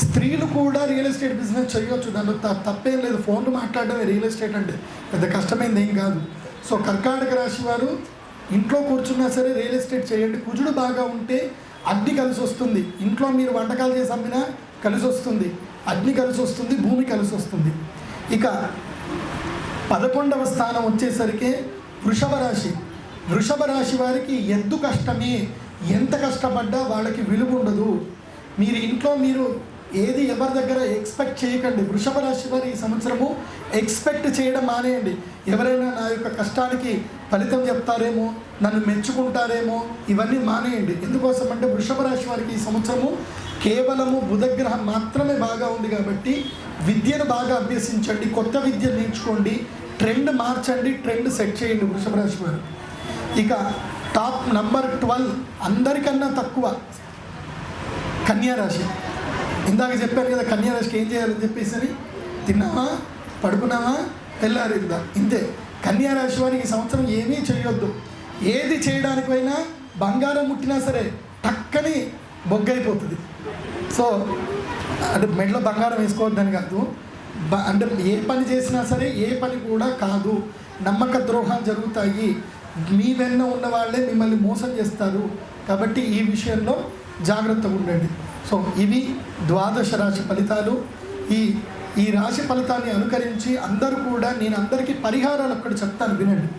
స్త్రీలు కూడా రియల్ ఎస్టేట్ బిజినెస్ చేయవచ్చు, దానిలో తప్పేం లేదు. ఫోన్లు మాట్లాడడమే రియల్ ఎస్టేట్ అంటే పెద్ద కష్టమైంది ఏం కాదు. సో కర్కాటక రాశి వారు ఇంట్లో కూర్చున్నా సరే రియల్ ఎస్టేట్ చేయండి. కుజుడు బాగా ఉంటే అగ్ని కలిసి వస్తుంది, ఇంట్లో మీరు వంటకాలు చేసి అమ్మినా కలిసి వస్తుంది, అగ్ని కలిసి వస్తుంది, భూమి కలిసి వస్తుంది. ఇక 11వ స్థానం వచ్చేసరికి వృషభ రాశి వారికి ఎద్దు కష్టమే, ఎంత కష్టపడ్డా వాళ్ళకి విలువ ఉండదు. మీరు ఇంట్లో మీరు ఏది ఎవరి దగ్గర ఎక్స్పెక్ట్ చేయకండి. వృషభ రాశి వారు ఈ సంవత్సరము ఎక్స్పెక్ట్ చేయడం మానేయండి. ఎవరైనా నా యొక్క కష్టానికి ఫలితం చెప్తారేమో, నన్ను మెచ్చుకుంటారేమో, ఇవన్నీ మానేయండి. ఎందుకోసం అంటే వృషభ రాశి వారికి ఈ సంవత్సరము కేవలము బుధగ్రహం మాత్రమే బాగా ఉంది. కాబట్టి విద్యను బాగా అభ్యసించండి, కొత్త విద్య నేర్చుకోండి, ట్రెండ్ మార్చండి, ట్రెండ్ సెట్ చేయండి వృషభ రాశి వారు. ఇక టాప్ నంబర్ 12 అందరికన్నా తక్కువ కన్యారాశి. ఇందాక చెప్పాను కదా కన్యారాశికి ఏం చేయాలని చెప్పేసి, తిన్నామా, పడుకున్నామా, తెల్లారిందా, ఇంతే. కన్యారాశి వారికి ఈ సంవత్సరం ఏమీ చేయొద్దు. ఏది చేయడానికి పోయినా బంగారం ముట్టినా సరే టక్కని బొగ్గైపోతుంది. సో అంటే మెడలో బంగారం వేసుకోవద్దని కాదు, అంటే ఏ పని చేసినా సరే ఏ పని కూడా కాదు, నమ్మక ద్రోహాలు జరుగుతాయి, మీ వెన్న ఉన్న వాళ్ళే మిమ్మల్ని మోసం చేస్తారు. కాబట్టి ఈ విషయంలో జాగ్రత్తగా ఉండండి. సో ఇవి 12 రాశి ఫలితాలు. ఈ రాశి ఫలితాన్ని అనుకరించి అందరూ కూడా నేను అందరికీ పరిహారాలు ఒక్కటి చెప్తాను, వినండి.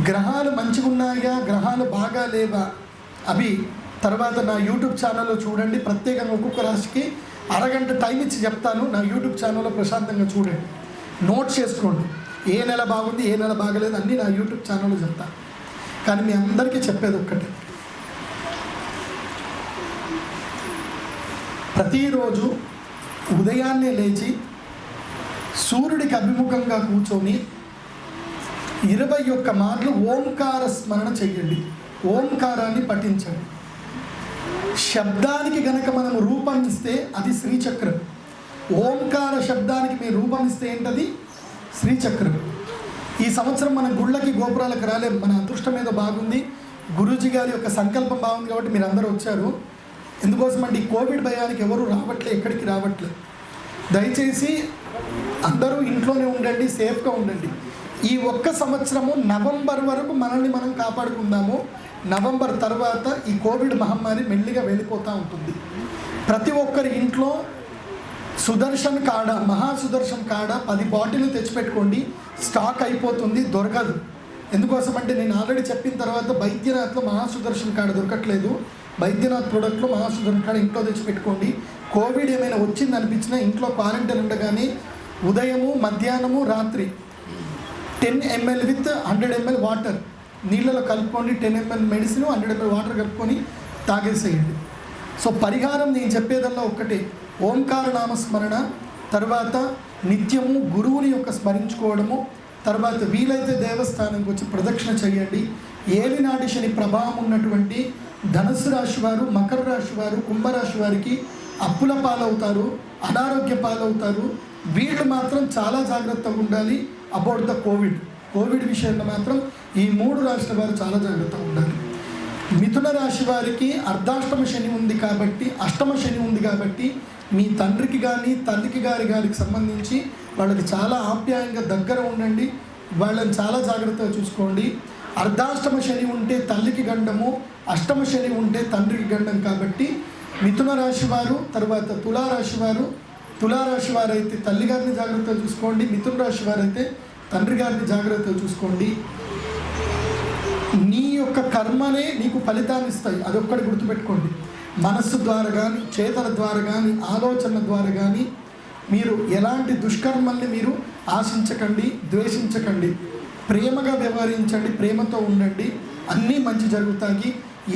గ్రహాలు మంచిగా ఉన్నాయా, గ్రహాలు బాగా లేవా, అవి తర్వాత నా యూట్యూబ్ ఛానల్లో చూడండి. ప్రత్యేకంగా ఒక్కొక్క రాశికి అరగంట టైం ఇచ్చి చెప్తాను. నా యూట్యూబ్ ఛానల్లో ప్రశాంతంగా చూడండి, నోట్ చేసుకోండి. ఏ నెల బాగుంది, ఏ నెల బాగలేదు అన్నీ నా యూట్యూబ్ ఛానల్లో చెప్తాను. కానీ మీ అందరికీ చెప్పేది ఒక్కటే, ప్రతిరోజు ఉదయాన్నే లేచి సూర్యుడికి అభిముఖంగా కూర్చొని 21 మార్లు ఓంకార స్మరణ చెయ్యండి. ఓంకారాన్ని పఠించండి. శబ్దానికి గనక మనం రూపం ఇస్తే అది శ్రీచక్రం. ఓంకార శబ్దానికి మీరు రూపం ఇస్తే ఏంటది? శ్రీచక్రం. ఈ సంవత్సరం మన గుళ్ళకి గోపురాలకు రాలేం, మన అదృష్టం ఏదో బాగుంది, గురూజీ గారి యొక్క సంకల్పం బాగుంది కాబట్టి మీరు అందరూ వచ్చారు. ఎందుకోసం అంటే ఈ కోవిడ్ భయానికి ఎవరు రావట్లే, ఎక్కడికి రావట్లే. దయచేసి అందరూ ఇంట్లోనే ఉండండి, సేఫ్గా ఉండండి. ఈ ఒక్క సంవత్సరము నవంబర్ వరకు మనల్ని మనం కాపాడుకుందాము. నవంబర్ తర్వాత ఈ కోవిడ్ మహమ్మారి మెల్లిగా వెళ్ళిపోతూ ఉంటుంది. ప్రతి ఒక్కరి ఇంట్లో సుదర్శన్ కాడ, మహాసుదర్శన్ కాడ 10 బాటిల్ తెచ్చిపెట్టుకోండి. స్టాక్ అయిపోతుంది, దొరకదు. ఎందుకోసం అంటే నేను ఆల్రెడీ చెప్పిన తర్వాత బైద్యనాథ్లో మహాసుదర్శన్ కాడ దొరకట్లేదు. బైద్యనాథ్ ప్రోడక్ట్లో మహాసుదర్శన్ కాడ ఇంట్లో తెచ్చిపెట్టుకోండి. కోవిడ్ ఏమైనా వచ్చింది అనిపించినా ఇంట్లో క్వారంటైన్ ఉండగానే ఉదయము, మధ్యాహ్నము, రాత్రి 10 ml విత్ 100 ml వాటర్ నీళ్ళలో కలుపుకోండి. 10 ml మెడిసిన్, 100 ml వాటర్ కలుపుకొని తాగేసేయండి. సో పరిహారం నేను చెప్పేదల్లా ఒక్కటే, ఓంకార నామస్మరణ, తర్వాత నిత్యము గురువుని యొక్క స్మరించుకోవడము, తర్వాత వీలైతే దేవస్థానంకి వచ్చి ప్రదక్షిణ చేయండి. ఏలినాటి శని ప్రభావం ఉన్నటువంటి ధనుసు రాశి వారు, మకర రాశి వారు, కుంభరాశి వారికి అప్పుల పాలవుతారు, అనారోగ్య పాలవుతారు. వీళ్ళు మాత్రం చాలా జాగ్రత్తగా ఉండాలి. అబౌట్ ద కోవిడ్ విషయంలో మాత్రం ఈ 3 రాశుల వారు చాలా జాగ్రత్తగా ఉండాలి. మిథున రాశి వారికి అర్ధాష్టమ శని ఉంది కాబట్టి, అష్టమ శని ఉంది కాబట్టి మీ తండ్రికి కానీ తల్లికి గారికి సంబంధించి వాళ్ళకి చాలా ఆప్యాయంగా దగ్గర ఉండండి. వాళ్ళని చాలా జాగ్రత్తగా చూసుకోండి. అర్ధాష్టమ శని ఉంటే తల్లికి గండము, అష్టమ శని ఉంటే తండ్రికి గండం కాబట్టి మిథున రాశి వారు, తర్వాత తులారాశి వారైతే తల్లి గారిని జాగ్రత్తగా చూసుకోండి. మిథున రాశి వారైతే తండ్రి గారిని జాగ్రత్తగా చూసుకోండి. నీ యొక్క కర్మనే నీకు ఫలితాన్ని ఇస్తాయి, అదొక్కటి గుర్తుపెట్టుకోండి. మనస్సు ద్వారా కానీ, చేతల ద్వారా కానీ, ఆలోచనల ద్వారా కానీ మీరు ఎలాంటి దుష్కర్మల్ని మీరు ఆశించకండి, ద్వేషించకండి. ప్రేమగా వ్యవహరించండి, ప్రేమతో ఉండండి. అన్నీ మంచి జరుగుతాయి.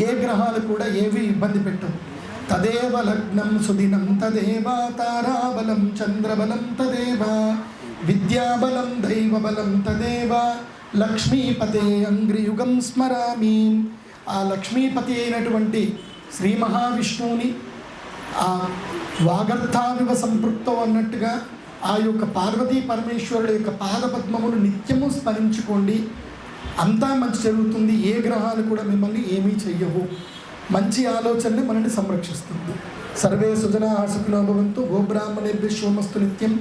ఏ గ్రహాలు కూడా ఏవి ఇబ్బంది పెట్టవు. తదేవ లగ్నం సుదినం తదేవ తారాబలం చంద్రబలం తదేవ విద్యాబలం దైవబలం తదేవ లక్ష్మీపతే అంగ్రియుగం స్మరామి. ఆ లక్ష్మీపతి అయినటువంటి శ్రీ మహావిష్ణువుని ఆ వాగర్థావివ సంపృక్తో అన్నట్టుగా ఆ యొక్క పార్వతీ పరమేశ్వరుడు యొక్క పాదపద్మమును నిత్యము స్మరించుకోండి. అంతా మంచి జరుగుతుంది. ఏ గ్రహాలు కూడా మిమ్మల్ని ఏమీ చెయ్యవు. మంచి ఆలోచనని మనల్ని సంరక్షిస్తుంది. సర్వే సుజనా సుఖినో భవంతు. గోబ్రాహ్మణేభ్యః శుభమస్తు నిత్యం.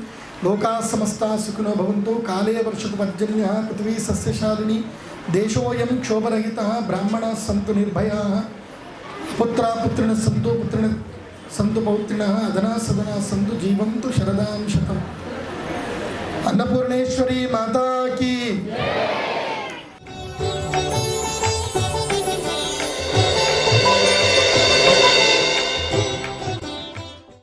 లోకా సమస్తా సుఖినో భవంతు. కాలే వర్షతు పర్జన్యః. పృథివీ సస్యశాలిని. దేశోయం క్షోభరహితః. బ్రాహ్మణాః సంతు నిర్భయాః. పుత్రా పుత్రిణ సంతు పౌత్రిణః. అధనా సదనా సంతు జీవంతు శరదాం శతం. అన్నపూర్ణేశ్వరి మాతాకి